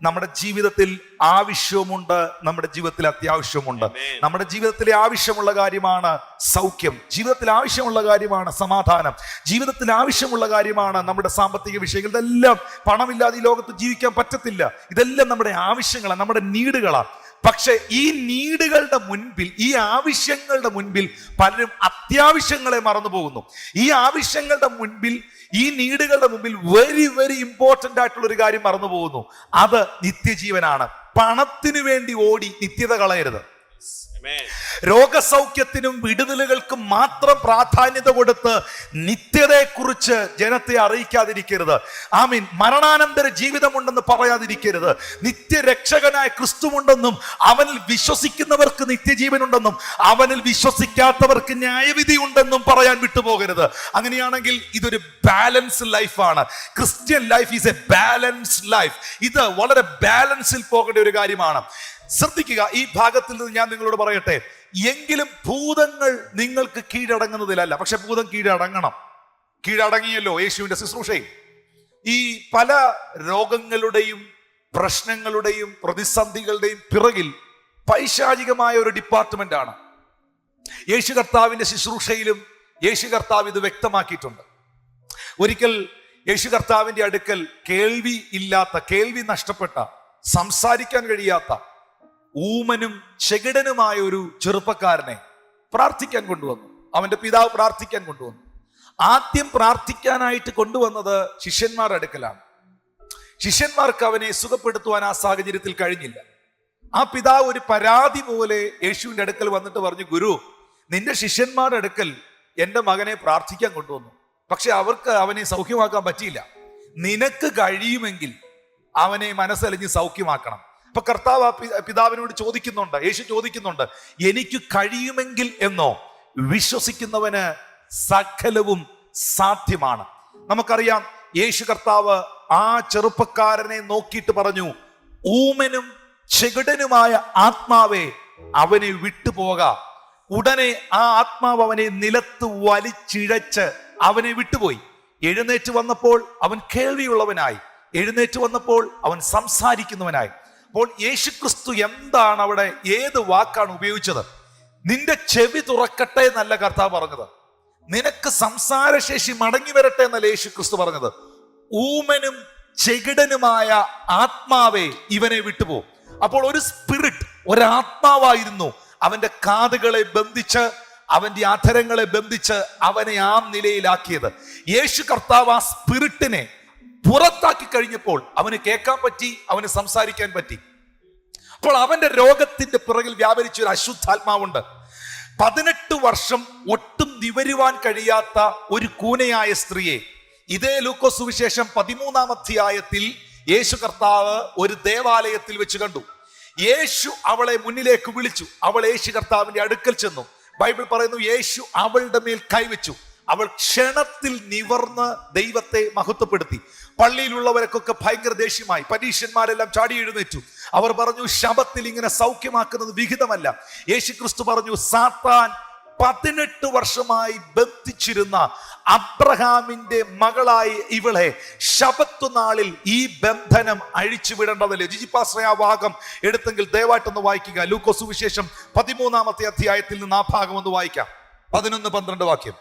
നമ്മുടെ ജീവിതത്തിൽ ആവശ്യമുണ്ട്, നമ്മുടെ ജീവിതത്തിൽ അത്യാവശ്യമുണ്ട്. നമ്മുടെ ജീവിതത്തിലെ ആവശ്യമുള്ള കാര്യമാണ് സൗഖ്യം, ജീവിതത്തിൽ ആവശ്യമുള്ള കാര്യമാണ് സമാധാനം, ജീവിതത്തിൽ ആവശ്യമുള്ള കാര്യമാണ് നമ്മുടെ സാമ്പത്തിക വിഷയങ്ങൾ. ഇതെല്ലാം പണമില്ലാതെ ഈ ലോകത്ത് ജീവിക്കാൻ പറ്റത്തില്ല. ഇതെല്ലാം നമ്മുടെ ആവശ്യങ്ങളാണ്, നമ്മുടെ നീഡുകളാണ്. പക്ഷെ ഈ നീഡുകളുടെ മുൻപിൽ, ഈ ആവശ്യങ്ങളുടെ മുൻപിൽ പലരും അത്യാവശ്യങ്ങളെ മറന്നു പോകുന്നു. ഈ ആവശ്യങ്ങളുടെ മുൻപിൽ, ഈ നീഡുകളുടെ മുമ്പിൽ വെരി വെരി ഇമ്പോർട്ടന്റ് ആയിട്ടുള്ള ഒരു കാര്യം മറന്നു പോകുന്നു. അത് നിത്യജീവനാണ്. പണത്തിനു വേണ്ടി ഓടി നിത്യത കളയരുത്. രോഗസൗഖ്യത്തിനും വിടുതലുകൾക്കും മാത്രം പ്രാധാന്യത കൊടുത്ത് നിത്യതയെക്കുറിച്ച് ജനത്തെ അറിയിക്കാതിരിക്കരുത്. ആമീൻ. മരണാനന്തര ജീവിതമുണ്ടെന്ന് പറയാതിരിക്കരുത്. നിത്യരക്ഷകനായ ക്രിസ്തുവുണ്ടെന്നും അവനിൽ വിശ്വസിക്കുന്നവർക്ക് നിത്യജീവനുണ്ടെന്നും അവനിൽ വിശ്വസിക്കാത്തവർക്ക് ന്യായവിധി ഉണ്ടെന്നും പറയാൻ വിട്ടുപോകരുത്. അങ്ങനെയാണെങ്കിൽ ഇതൊരു ബാലൻസ് ലൈഫാണ്. Christian life is A balanced life. ഇത് വളരെ ബാലൻസിൽ പോകേണ്ട ഒരു കാര്യമാണ്. ശ്രദ്ധിക്കുക, ഈ ഭാഗത്തിൽ നിന്ന് ഞാൻ നിങ്ങളോട് പറയട്ടെ, എങ്കിലും ഭൂതങ്ങൾ നിങ്ങൾക്ക് കീഴടങ്ങുന്നതിലല്ല. പക്ഷെ ഭൂതം കീഴടങ്ങണം. കീഴടങ്ങിയല്ലോ യേശുവിന്റെ ശുശ്രൂഷയിൽ. ഈ പല രോഗങ്ങളുടെയും പ്രശ്നങ്ങളുടെയും പ്രതിസന്ധികളുടെയും പിറകിൽ പൈശാചികമായ ഒരു ഡിപ്പാർട്ട്മെന്റ് ആണ്. യേശു കർത്താവിന്റെ ശുശ്രൂഷയിലും യേശു കർത്താവ് ഇത് വ്യക്തമാക്കിയിട്ടുണ്ട്. ഒരിക്കൽ യേശു കർത്താവിന്റെ അടുക്കൽ കേൾവി ഇല്ലാത്ത, കേൾവി നഷ്ടപ്പെട്ട, സംസാരിക്കാൻ കഴിയാത്ത, ഊമനും ചെകിടനുമായ ഒരു ചെറുപ്പക്കാരനെ പ്രാർത്ഥിക്കാൻ കൊണ്ടുവന്നു. അവന്റെ പിതാവ് പ്രാർത്ഥിക്കാൻ കൊണ്ടുവന്നു. ആദ്യം പ്രാർത്ഥിക്കാനായിട്ട് കൊണ്ടുവന്നത് ശിഷ്യന്മാരുടെ അടുക്കലാണ്. ശിഷ്യന്മാർക്ക് അവനെ സുഖപ്പെടുത്തുവാൻ ആ സാഹചര്യത്തിൽ കഴിഞ്ഞില്ല. ആ പിതാവ് ഒരു പരാതി പോലെ യേശുവിന്റെ അടുക്കൽ വന്നിട്ട് പറഞ്ഞു, ഗുരു, നിന്റെ ശിഷ്യന്മാരുടെ അടുക്കൽ എൻ്റെ മകനെ പ്രാർത്ഥിക്കാൻ കൊണ്ടുവന്നു, പക്ഷെ അവർക്ക് അവനെ സൗഖ്യമാക്കാൻ പറ്റിയില്ല. നിനക്ക് കഴിയുമെങ്കിൽ അവനെ മനസ്സലിഞ്ഞ് സൗഖ്യമാക്കണം. അപ്പൊ കർത്താവ് പിതാവിനോട് ചോദിക്കുന്നുണ്ട്, യേശു ചോദിക്കുന്നുണ്ട്, എനിക്ക് കഴിയുമെങ്കിൽ എന്നോ? വിശ്വസിക്കുന്നവന് സകലവും സാധ്യമാണ്. നമുക്കറിയാം, യേശു കർത്താവ് ആ ചെറുപ്പക്കാരനെ നോക്കിയിട്ട് പറഞ്ഞു, ഊമനും ചെകിടനുമായ ആത്മാവേ, അവനെ വിട്ടുപോക. ഉടനെ ആ ആത്മാവ് അവനെ നിലത്ത് വലിച്ചിഴച്ച് അവനെ വിട്ടുപോയി. എഴുന്നേറ്റ് വന്നപ്പോൾ അവൻ കേൾവിയുള്ളവനായി. എഴുന്നേറ്റ് വന്നപ്പോൾ അവൻ സംസാരിക്കുന്നവനായി. അപ്പോൾ യേശുക്രിസ്തു എന്താണ് അവിടെ, ഏത് വാക്കാണ് ഉപയോഗിച്ചത്? നിന്റെ ചെവി തുറക്കട്ടെ എന്നല്ല കർത്താവ് പറഞ്ഞത്, നിനക്ക് സംസാരശേഷി മടങ്ങി വരട്ടെ എന്നല്ല യേശുക്രിസ്തു പറഞ്ഞത്. ഊമനും ചെകിടനുമായ ആത്മാവേ, ഇവനെ വിട്ടുപോ. അപ്പോൾ ഒരു സ്പിരിറ്റ്, ഒരാത്മാവായിരുന്നു അവന്റെ കാതുകളെ ബന്ധിച്ച്, അവന്റെ അധരങ്ങളെ ബന്ധിച്ച് അവനെ ആ നിലയിലാക്കിയത്. യേശു കർത്താവ് ആ സ്പിരിറ്റിനെ പുറത്താക്കി കഴിഞ്ഞപ്പോൾ അവന് കേൾക്കാൻ പറ്റി, അവന് സംസാരിക്കാൻ പറ്റി. അപ്പോൾ അവന്റെ രോഗത്തിന്റെ പിറകിൽ വ്യാപരിച്ച ഒരു അശുദ്ധാത്മാവുണ്ട്. 18 വർഷം ഒട്ടും നിവരുവാൻ കഴിയാത്ത ഒരു കൂനയായ സ്ത്രീയെ ഇതേ ലൂക്കോസ് സുവിശേഷം 13-ാം അധ്യായത്തിൽ യേശു കർത്താവ് ഒരു ദേവാലയത്തിൽ വെച്ച് കണ്ടു. യേശു അവളെ മുന്നിലേക്ക് വിളിച്ചു. അവൾ യേശു കർത്താവിന്റെ അടുക്കൽ ചെന്നു. ബൈബിൾ പറയുന്നു, യേശു അവളുടെ മേൽ കൈവച്ചു. അവൾ ക്ഷണത്തിൽ നിവർന്ന് ദൈവത്തെ മഹത്വപ്പെടുത്തി. പള്ളിയിലുള്ളവർക്കൊക്കെ ഭയങ്കര ദേഷ്യമായി. പരീശന്മാരെല്ലാം ചാടി എഴുന്നേറ്റു. അവർ പറഞ്ഞു, ശബത്തിൽ ഇങ്ങനെ സൗഖ്യമാക്കുന്നത് വിഹിതമല്ല. യേശുക്രിസ്തു പറഞ്ഞു, സാത്താൻ 18 വർഷമായി ബന്ധിച്ചിരുന്ന അബ്രഹാമിന്റെ മകളായി ഇവളെ ശബത്ത് നാളിൽ ഈ ബന്ധനം അഴിച്ചുവിടേണ്ടതല്ലേ? ജിജിപ്പാശ്രയ ഭാഗം എടുത്തെങ്കിൽ ദയവായിട്ടൊന്ന് വായിക്കുക. ലൂക്കോസ് സുവിശേഷം 13-ാമത്തെ അധ്യായത്തിൽ നിന്ന് ആ ഭാഗം ഒന്ന് വായിക്കാം. 11-12 വാക്യം.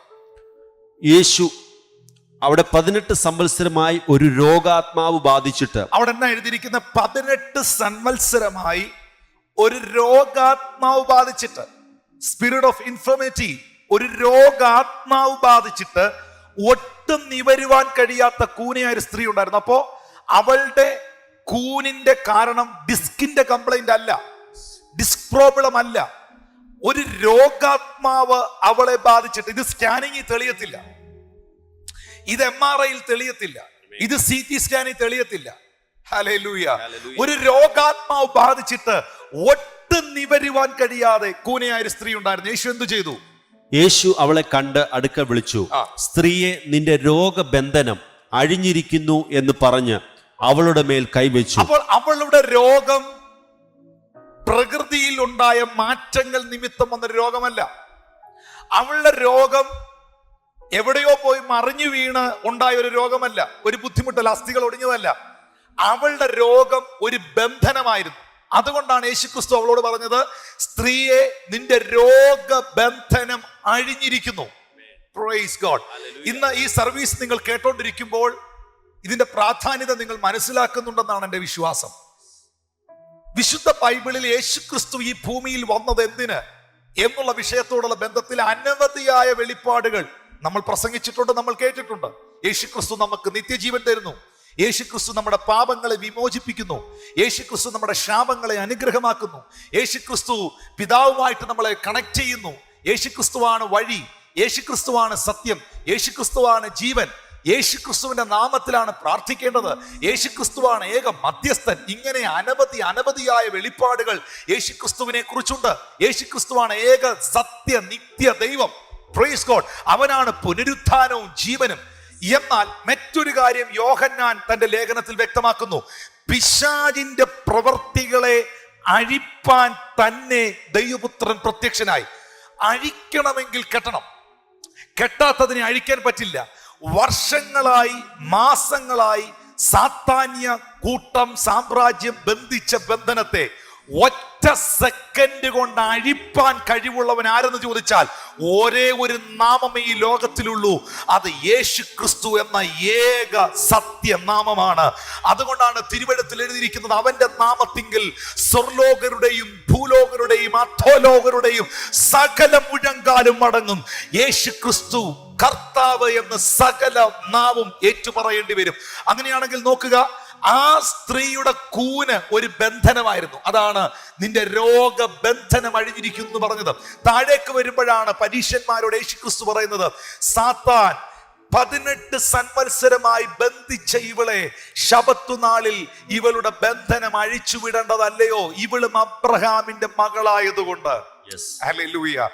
യേശു അവിടെ 18 സംവത്സരമായി ഒരു രോഗാത്മാവ് ബാധിച്ചിട്ട്, അവിടെ എന്നാ എഴുതിയിരിക്കുന്ന? 18 സംവത്സരമായി ഒരു രോഗാത്മാവ് ബാധിച്ചിട്ട്, സ്പിരിറ്റ് ഓഫ് ഇൻഫർമിറ്റി, ഒരു രോഗാത്മാവ് ബാധിച്ചിട്ട് ഒട്ടും നിവരുവാൻ കഴിയാത്ത കൂനയായ ഒരു സ്ത്രീ ഉണ്ടായിരുന്നു. അപ്പോ അവളുടെ കൂനിന്റെ കാരണം ഡിസ്കിന്റെ കംപ്ലൈന്റ് അല്ല, ഡിസ്ക് പ്രോബ്ലം അല്ല, ഒരു രോഗാത്മാവ് അവളെ ബാധിച്ചിട്ട്. ഇത് സ്കാനിങ്ങിൽ തെളിയത്തില്ല, ഇത് MRIയിൽ തെളിയത്തില്ല, ഇത് CT സ്കാനിൽ തെളിയത്തില്ല. ഹല്ലേലൂയ. ഒരു രോഗാത്മാവ് ബാധിച്ചിട്ട് ഒട്ടും നിവരുവാൻ കഴിയാതെ കൂനയായ ഒരു സ്ത്രീ ഉണ്ടായിരുന്നു. യേശു എന്തു ചെയ്തു? യേശു അവളെ കണ്ട് അടുക്കൽ വിളിച്ചു. സ്ത്രീയെ, നിന്റെ രോഗബന്ധനം അഴിഞ്ഞിരിക്കുന്നു എന്ന് പറഞ്ഞ് അവളുടെ മേൽ കൈവച്ചു. അപ്പോൾ അവളുടെ രോഗം പ്രകൃതിയിൽ ഉണ്ടായ മാറ്റങ്ങൾ നിമിത്തം വന്നൊരു രോഗമല്ല. അവളുടെ രോഗം എവിടെയോ പോയി മറിഞ്ഞു വീണ് ഉണ്ടായ ഒരു രോഗമല്ല, ഒരു ബുദ്ധിമുട്ടല്ല, അസ്ഥികൾ ഒടിഞ്ഞതല്ല. അവളുടെ രോഗം ഒരു ബന്ധനമായിരുന്നു. അതുകൊണ്ടാണ് യേശുക്രിസ്തു അവളോട് പറഞ്ഞത്, സ്ത്രീയെ, നിന്റെ രോഗബന്ധനം അഴിഞ്ഞിരിക്കുന്നു. Praise God. ഇന്ന് ഈ സർവീസ് നിങ്ങൾ കേട്ടോണ്ടിരിക്കുമ്പോൾ ഇതിന്റെ പ്രാധാന്യത നിങ്ങൾ മനസ്സിലാക്കുന്നുണ്ടെന്നാണ് എൻ്റെ വിശ്വാസം. വിശുദ്ധ ബൈബിളിൽ യേശുക്രിസ്തു ഈ ഭൂമിയിൽ വന്നത് എന്തിന് എന്നുള്ള വിഷയത്തോടുള്ള ബന്ധത്തിൽ അനവധിയായ വെളിപ്പാടുകൾ നമ്മൾ പ്രസംഗിച്ചിട്ടുണ്ട്, നമ്മൾ കേട്ടിട്ടുണ്ട്. യേശുക്രിസ്തു നമുക്ക് നിത്യജീവൻ തരുന്നു. യേശുക്രിസ്തു നമ്മുടെ പാപങ്ങളെ വിമോചിപ്പിക്കുന്നു. യേശുക്രിസ്തു നമ്മുടെ ശാപങ്ങളെ അനുഗ്രഹമാക്കുന്നു. യേശുക്രിസ്തു പിതാവുമായിട്ട് നമ്മളെ കണക്ട് ചെയ്യുന്നു. യേശുക്രിസ്തുവാണ് വഴി, യേശുക്രിസ്തുവാണ് സത്യം, യേശുക്രിസ്തുവാണ് ജീവൻ. യേശുക്രിസ്തുവിന്റെ നാമത്തിലാണ് പ്രാർത്ഥിക്കേണ്ടത്. യേശുക്രിസ്തുവാണ് ഏക മധ്യസ്ഥൻ. ഇങ്ങനെ അനവധിയായ വെളിപ്പാടുകൾ യേശുക്രിസ്തുവിനെ കുറിച്ചുണ്ട്. യേശുക്രിസ്തുവാണ് ഏക സത്യ നിത്യ ദൈവം. Praise God. അവനാണ് പുനരുത്ഥാനവും ജീവനും. എന്നാൽ മറ്റൊരു കാര്യം യോഹന്നാൻ തന്റെ ലേഖനത്തിൽ വ്യക്തമാക്കുന്നു. പിശാചിന്റെ പ്രവൃത്തികളെ അഴിപ്പാൻ തന്നെ ദൈവപുത്രൻ പ്രത്യക്ഷനായി. അഴിക്കണമെങ്കിൽ കെട്ടണം, കെട്ടാത്തതിനെ അഴിക്കാൻ പറ്റില്ല. വർഷങ്ങളായി, മാസങ്ങളായി സാത്താന്യ കൂട്ടം, സാമ്രാജ്യം ബന്ധിച്ച ബന്ധനത്തെ ഒറ്റ സെക്കൻഡ് കൊണ്ട് അഴിപ്പാൻ കഴിവുള്ളവൻ ആരെന്ന് ചോദിച്ചാൽ ഒരേ ഒരു നാമമേ ഈ ലോകത്തിലുള്ളൂ. അത് യേശു ക്രിസ്തു എന്ന ഏക സത്യനാമമാണ്. അതുകൊണ്ടാണ് തിരുവെഴുത്തിൽ എഴുതിയിരിക്കുന്നത്, അവന്റെ നാമത്തിങ്കിൽ സ്വർലോകരുടെയും ഭൂലോകരുടെയും അധോലോകരുടെയും സകല മുഴങ്കാലും മടങ്ങും. യേശു ക്രിസ്തു കർത്താവ് എന്ന് സകല നാവും ഏറ്റുപറയേണ്ടി വരും. അങ്ങനെയാണെങ്കിൽ നോക്കുക, ആ സ്ത്രീയുടെ കൂന് ഒരു ബന്ധനമായിരുന്നു. അതാണ് നിന്റെ രോഗബന്ധനം അഴിഞ്ഞിരിക്കുന്നു എന്ന് പറഞ്ഞത്. താഴേക്ക് വരുമ്പോഴാണ് പരീശന്മാരോട് യേശുക്രിസ്തു പറയുന്നത്, സാത്താൻ 18 സംവത്സരമായി ബന്ധിച്ച ഇവളെ ശബത്ത് നാളിൽ ഇവളുടെ ബന്ധനം അഴിച്ചുവിടേണ്ടതല്ലയോ? ഇവളും അബ്രഹാമിന്റെ മകളായതുകൊണ്ട്. ഹല്ലേലൂയ.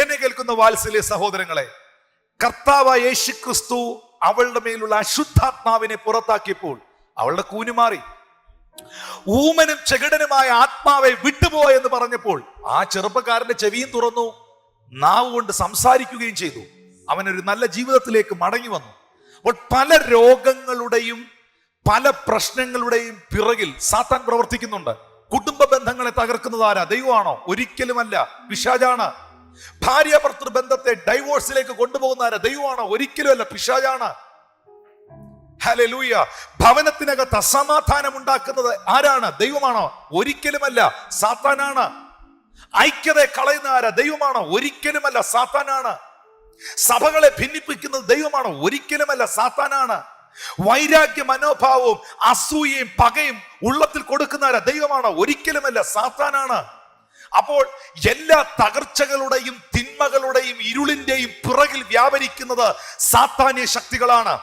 എന്നെ കേൾക്കുന്ന വാത്സല്യ സഹോദരങ്ങളെ, കർത്താവായ യേശുക്രിസ്തു അവളുടെ മേലുള്ള അശുദ്ധാത്മാവിനെ പുറത്താക്കിയപ്പോൾ അവളുടെ കൂന് മാറി. ഊമനും ചെകിടനുമായ ആത്മാവെ വിട്ടുപോയെന്ന് പറഞ്ഞപ്പോൾ ആ ചെറുപ്പക്കാരന്റെ ചെവിയും തുറന്നു, നാവ് കൊണ്ട് സംസാരിക്കുകയും ചെയ്തു. അവനൊരു നല്ല ജീവിതത്തിലേക്ക് മടങ്ങി വന്നു. അപ്പോൾ പല രോഗങ്ങളുടെയും പല പ്രശ്നങ്ങളുടെയും പിറകിൽ സാത്താൻ പ്രവർത്തിക്കുന്നുണ്ട്. കുടുംബ ബന്ധങ്ങളെ തകർക്കുന്നത് ആരാ? ദൈവമാണോ? ഒരിക്കലുമല്ല, പിശാചാണ്. ഭാര്യ ഭർത്തൃ ബന്ധത്തെ ഡൈവോഴ്സിലേക്ക് കൊണ്ടുപോകുന്ന ആരാ? ദൈവമാണോ? ഒരിക്കലുമല്ല, പിശാചാണ്. ഹല്ലേലൂയ. ഭവനത്തിനകത്ത് അസമാധാനം ഉണ്ടാക്കുന്നത് ആരാണ്? ദൈവമാണോ? ഒരിക്കലുമല്ല, സാത്താനാണ്. ഐക്യതയെ കളയുന്ന ആരാ? ദൈവമാണോ? ഒരിക്കലുമല്ല, സാത്താനാണ്. സഭകളെ ഭിന്നിപ്പിക്കുന്നത് ദൈവമാണോ? ഒരിക്കലുമല്ല, സാത്താനാണ്. വൈരാഗ്യ മനോഭാവവും അസൂയയും പകയും ഉള്ളത്തിൽ കൊടുക്കുന്ന ആരാ? ദൈവമാണോ? ഒരിക്കലുമല്ല, സാത്താനാണ്. അപ്പോൾ എല്ലാ തകർച്ചകളുടെയും തിന്മകളുടെയും ഇരുളിന്റെയും പിറകിൽ വ്യാപരിക്കുന്നത് സാത്താന്യ ശക്തികളാണ്.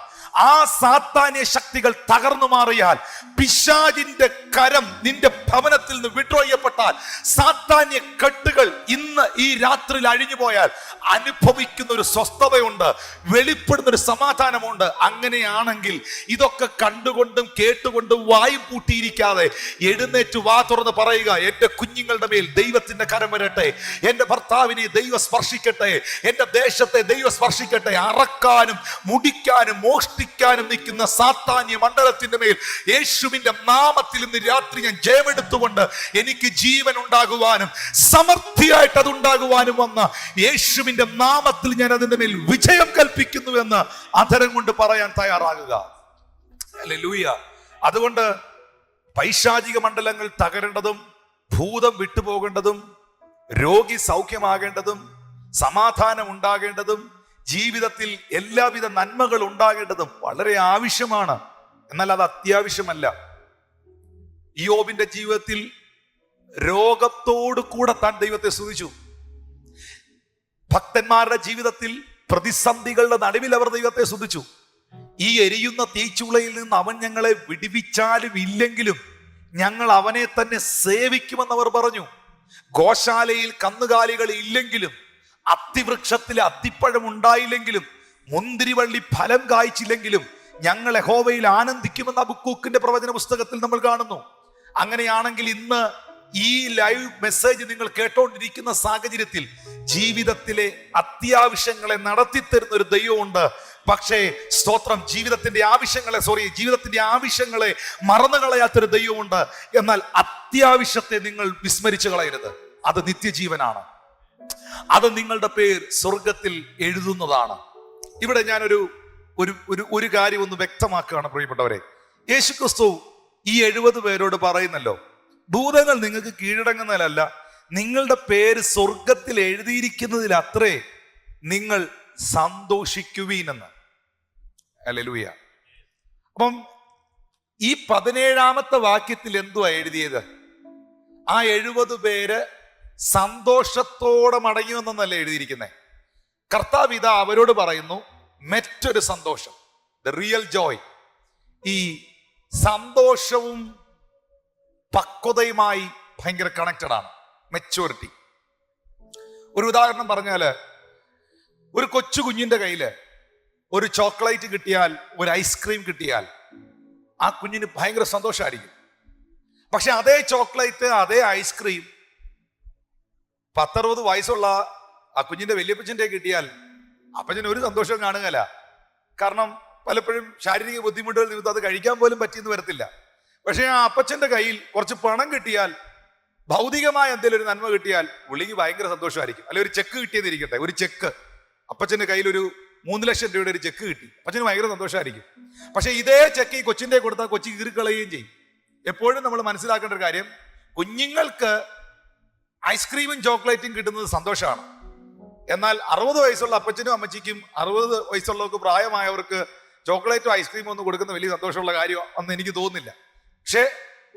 ആ സാത്താന്യ ശക്തികൾ തകർന്നു മാറിയാൽ, പിശാചിന്റെ കരം നിന്റെ ഭവനത്തിൽ നിന്ന് വിഡ്രോ ചെയ്യപ്പെട്ടാൽ, സാത്താന്യ കെട്ടുകൾ ഇന്ന് ഈ രാത്രിയിൽ അഴിഞ്ഞു പോയാൽ അനുഭവിക്കുന്ന ഒരു സ്വസ്ഥതയുണ്ട്, വെളിപ്പെടുന്ന ഒരു സമാധാനമുണ്ട്. അങ്ങനെയാണെങ്കിൽ ഇതൊക്കെ കണ്ടുകൊണ്ടും കേട്ടുകൊണ്ടും വായും പൂട്ടിയിരിക്കാതെ എഴുന്നേറ്റ് വാ തുറന്ന് പറയുക, എന്റെ കുഞ്ഞുങ്ങളുടെ മേൽ ദൈവത്തിന്റെ കരം വരട്ടെ, എന്റെ ഭർത്താവിനെ ദൈവം സ്പർശിക്കട്ടെ, എന്റെ ദേശത്തെ ദൈവം സ്പർശിക്കട്ടെ. അറക്കാനും മുടിക്കാനും മോഷ്ടിക്കാനും നിൽക്കുന്ന സാത്താന്യ മണ്ഡലത്തിന്റെ മേൽ യേശുവിന്റെ നാമത്തിൽ ഇന്ന് രാത്രി ഞാൻ ജയമെടുത്തുകൊണ്ട് എനിക്ക് ജീവൻ ഉണ്ടാകുവാനും സമൃദ്ധിയായിട്ട് അതുണ്ടാകുവാനും വന്ന യേശുവിന്റെ നാമത്തിൽ ഞാൻ അതിന്റെ മേൽ വിജയം കൽപ്പിക്കുന്നു എന്ന് അധരം കൊണ്ട് പറയാൻ തയ്യാറാകുക. ഹല്ലേലൂയ. അതുകൊണ്ട് പൈശാചിക മണ്ഡലങ്ങൾ തകരേണ്ടതും, ഭൂതം വിട്ടുപോകേണ്ടതും, രോഗി സൗഖ്യമാകേണ്ടതും, സമാധാനം ഉണ്ടാകേണ്ടതും, ജീവിതത്തിൽ എല്ലാവിധ നന്മകൾ ഉണ്ടാകേണ്ടതും വളരെ ആവശ്യമാണ്. എന്നാൽ അത് അത്യാവശ്യമല്ല. ഇയ്യോബിന്റെ ജീവിതത്തിൽ രോഗത്തോടു കൂടെ താൻ ദൈവത്തെ സ്തുതിച്ചു. ഭക്തന്മാരുടെ ജീവിതത്തിൽ പ്രതിസന്ധികളുടെ നടുവിൽ അവർ ദൈവത്തെ സ്തുതിച്ചു. ഈ എരിയുന്ന തീച്ചുളയിൽ നിന്ന് അവൻ ഞങ്ങളെ വിടുവിച്ചാലും ഇല്ലെങ്കിലും ഞങ്ങൾ അവനെ തന്നെ സേവിക്കുമെന്നവർ പറഞ്ഞു. ഗോശാലയിൽ കന്നുകാലികൾ ഇല്ലെങ്കിലും, അത്തിവൃക്ഷത്തിലെ അത്തിപ്പഴം ഉണ്ടായില്ലെങ്കിലും, മുന്തിരിവള്ളി ഫലം കായ്ച്ചില്ലെങ്കിലും ഞങ്ങൾ യഹോവയിൽ ആനന്ദിക്കുമെന്ന ഹബക്കൂക്കിന്റെ പ്രവചന പുസ്തകത്തിൽ നമ്മൾ കാണുന്നു. അങ്ങനെയാണെങ്കിൽ ഇന്ന് ഈ ലൈവ് മെസ്സേജ് നിങ്ങൾ കേട്ടോണ്ടിരിക്കുന്ന സാഹചര്യത്തിൽ ജീവിതത്തിലെ അത്യാവശ്യങ്ങളെ നടത്തിത്തരുന്ന ഒരു ദൈവമുണ്ട്. പക്ഷേ സ്തോത്രം, ജീവിതത്തിന്റെ ആവശ്യങ്ങളെ മറന്നു കളയാത്തൊരു ദൈവമുണ്ട്. എന്നാൽ അത്യാവശ്യത്തെ നിങ്ങൾ വിസ്മരിച്ചു കളയരുത്. അത് നിത്യജീവനാണ്. അത് നിങ്ങളുടെ പേർ സ്വർഗത്തിൽ എഴുതുന്നതാണ്. ഇവിടെ ഞാനൊരു ഒരു കാര്യം ഒന്ന് വ്യക്തമാക്കുകയാണ് പ്രിയപ്പെട്ടവരെ. യേശുക്രിസ്തു ഈ 70 പേരോട് പറയുന്നല്ലോ, ഭൂതങ്ങൾ നിങ്ങൾക്ക് കീഴടങ്ങുന്നതിലല്ല, നിങ്ങളുടെ പേര് സ്വർഗത്തിൽ എഴുതിയിരിക്കുന്നതിൽ അത്രേ നിങ്ങൾ സന്തോഷിക്കുവീനെന്ന്. ഹല്ലേലൂയ. അപ്പം ഈ 17ാമത്തെ വാക്യത്തിൽ എന്തുവാ എഴുതിയത്? ആ 70 പേര് സന്തോഷത്തോടെ മടങ്ങിവെന്നല്ല എഴുതിയിരിക്കുന്നത്. കർത്താവ് ഇതാ അവരോട് പറയുന്നു മറ്റൊരു സന്തോഷം, ദ റിയൽ ജോയ്. ഈ സന്തോഷവും പക്വതയുമായി ഭയങ്കര കണക്റ്റഡ് ആണ്. മെച്യൂരിറ്റി. ഒരു ഉദാഹരണം പറഞ്ഞാല്, ഒരു കൊച്ചു കുഞ്ഞിന്റെ കയ്യില് ഒരു ചോക്ലേറ്റ് കിട്ടിയാൽ, ഒരു ഐസ്ക്രീം കിട്ടിയാൽ ആ കുഞ്ഞിന് ഭയങ്കര സന്തോഷമായിരിക്കും. പക്ഷെ അതേ ചോക്ലേറ്റ്, അതേ ഐസ്ക്രീം 10-60 വയസ്സുള്ള ആ കുഞ്ഞിന്റെ വലിയപ്പച്ചൻ്റെ കിട്ടിയാൽ അപ്പച്ചന് ഒരു സന്തോഷം കാണുകയില്ല. കാരണം പലപ്പോഴും ശാരീരിക ബുദ്ധിമുട്ടുകൾ നിമിത്തം അത് കഴിക്കാൻ പോലും പറ്റിയെന്ന് വരത്തില്ല. പക്ഷെ ആ അപ്പച്ചന്റെ കയ്യിൽ കുറച്ച് പണം കിട്ടിയാൽ, ഭൗതികമായ എന്തെങ്കിലും ഒരു നന്മ കിട്ടിയാൽ പുള്ളിക്ക് ഭയങ്കര സന്തോഷമായിരിക്കും. അല്ലെ ഒരു ചെക്ക് കിട്ടിയെന്നിരിക്കട്ടെ, ഒരു ചെക്ക്, അപ്പച്ചന്റെ കയ്യിൽ ഒരു 3 ലക്ഷം രൂപയുടെ ഒരു ചെക്ക് കിട്ടി, അപ്പച്ചന് ഭയങ്കര സന്തോഷമായിരിക്കും. പക്ഷെ ഇതേ ചെക്ക് ഈ കൊച്ചിന്റെ കൊടുത്താൽ കൊച്ചി കീറിക്കളയുകയും ചെയ്യും. എപ്പോഴും നമ്മൾ മനസ്സിലാക്കേണ്ട ഒരു കാര്യം, കുഞ്ഞുങ്ങൾക്ക് ഐസ്ക്രീമും ചോക്ലേറ്റും കിട്ടുന്നത് സന്തോഷമാണ്. എന്നാൽ 60 വയസ്സുള്ള അപ്പച്ചനും അമ്മച്ചിക്കും 60 വയസ്സുള്ളവർക്ക്, പ്രായമായവർക്ക് ചോക്ലേറ്റോ ഐസ്ക്രീമോ ഒന്നും കൊടുക്കുന്ന വലിയ സന്തോഷമുള്ള കാര്യം എന്ന് എനിക്ക് തോന്നുന്നില്ല. പക്ഷേ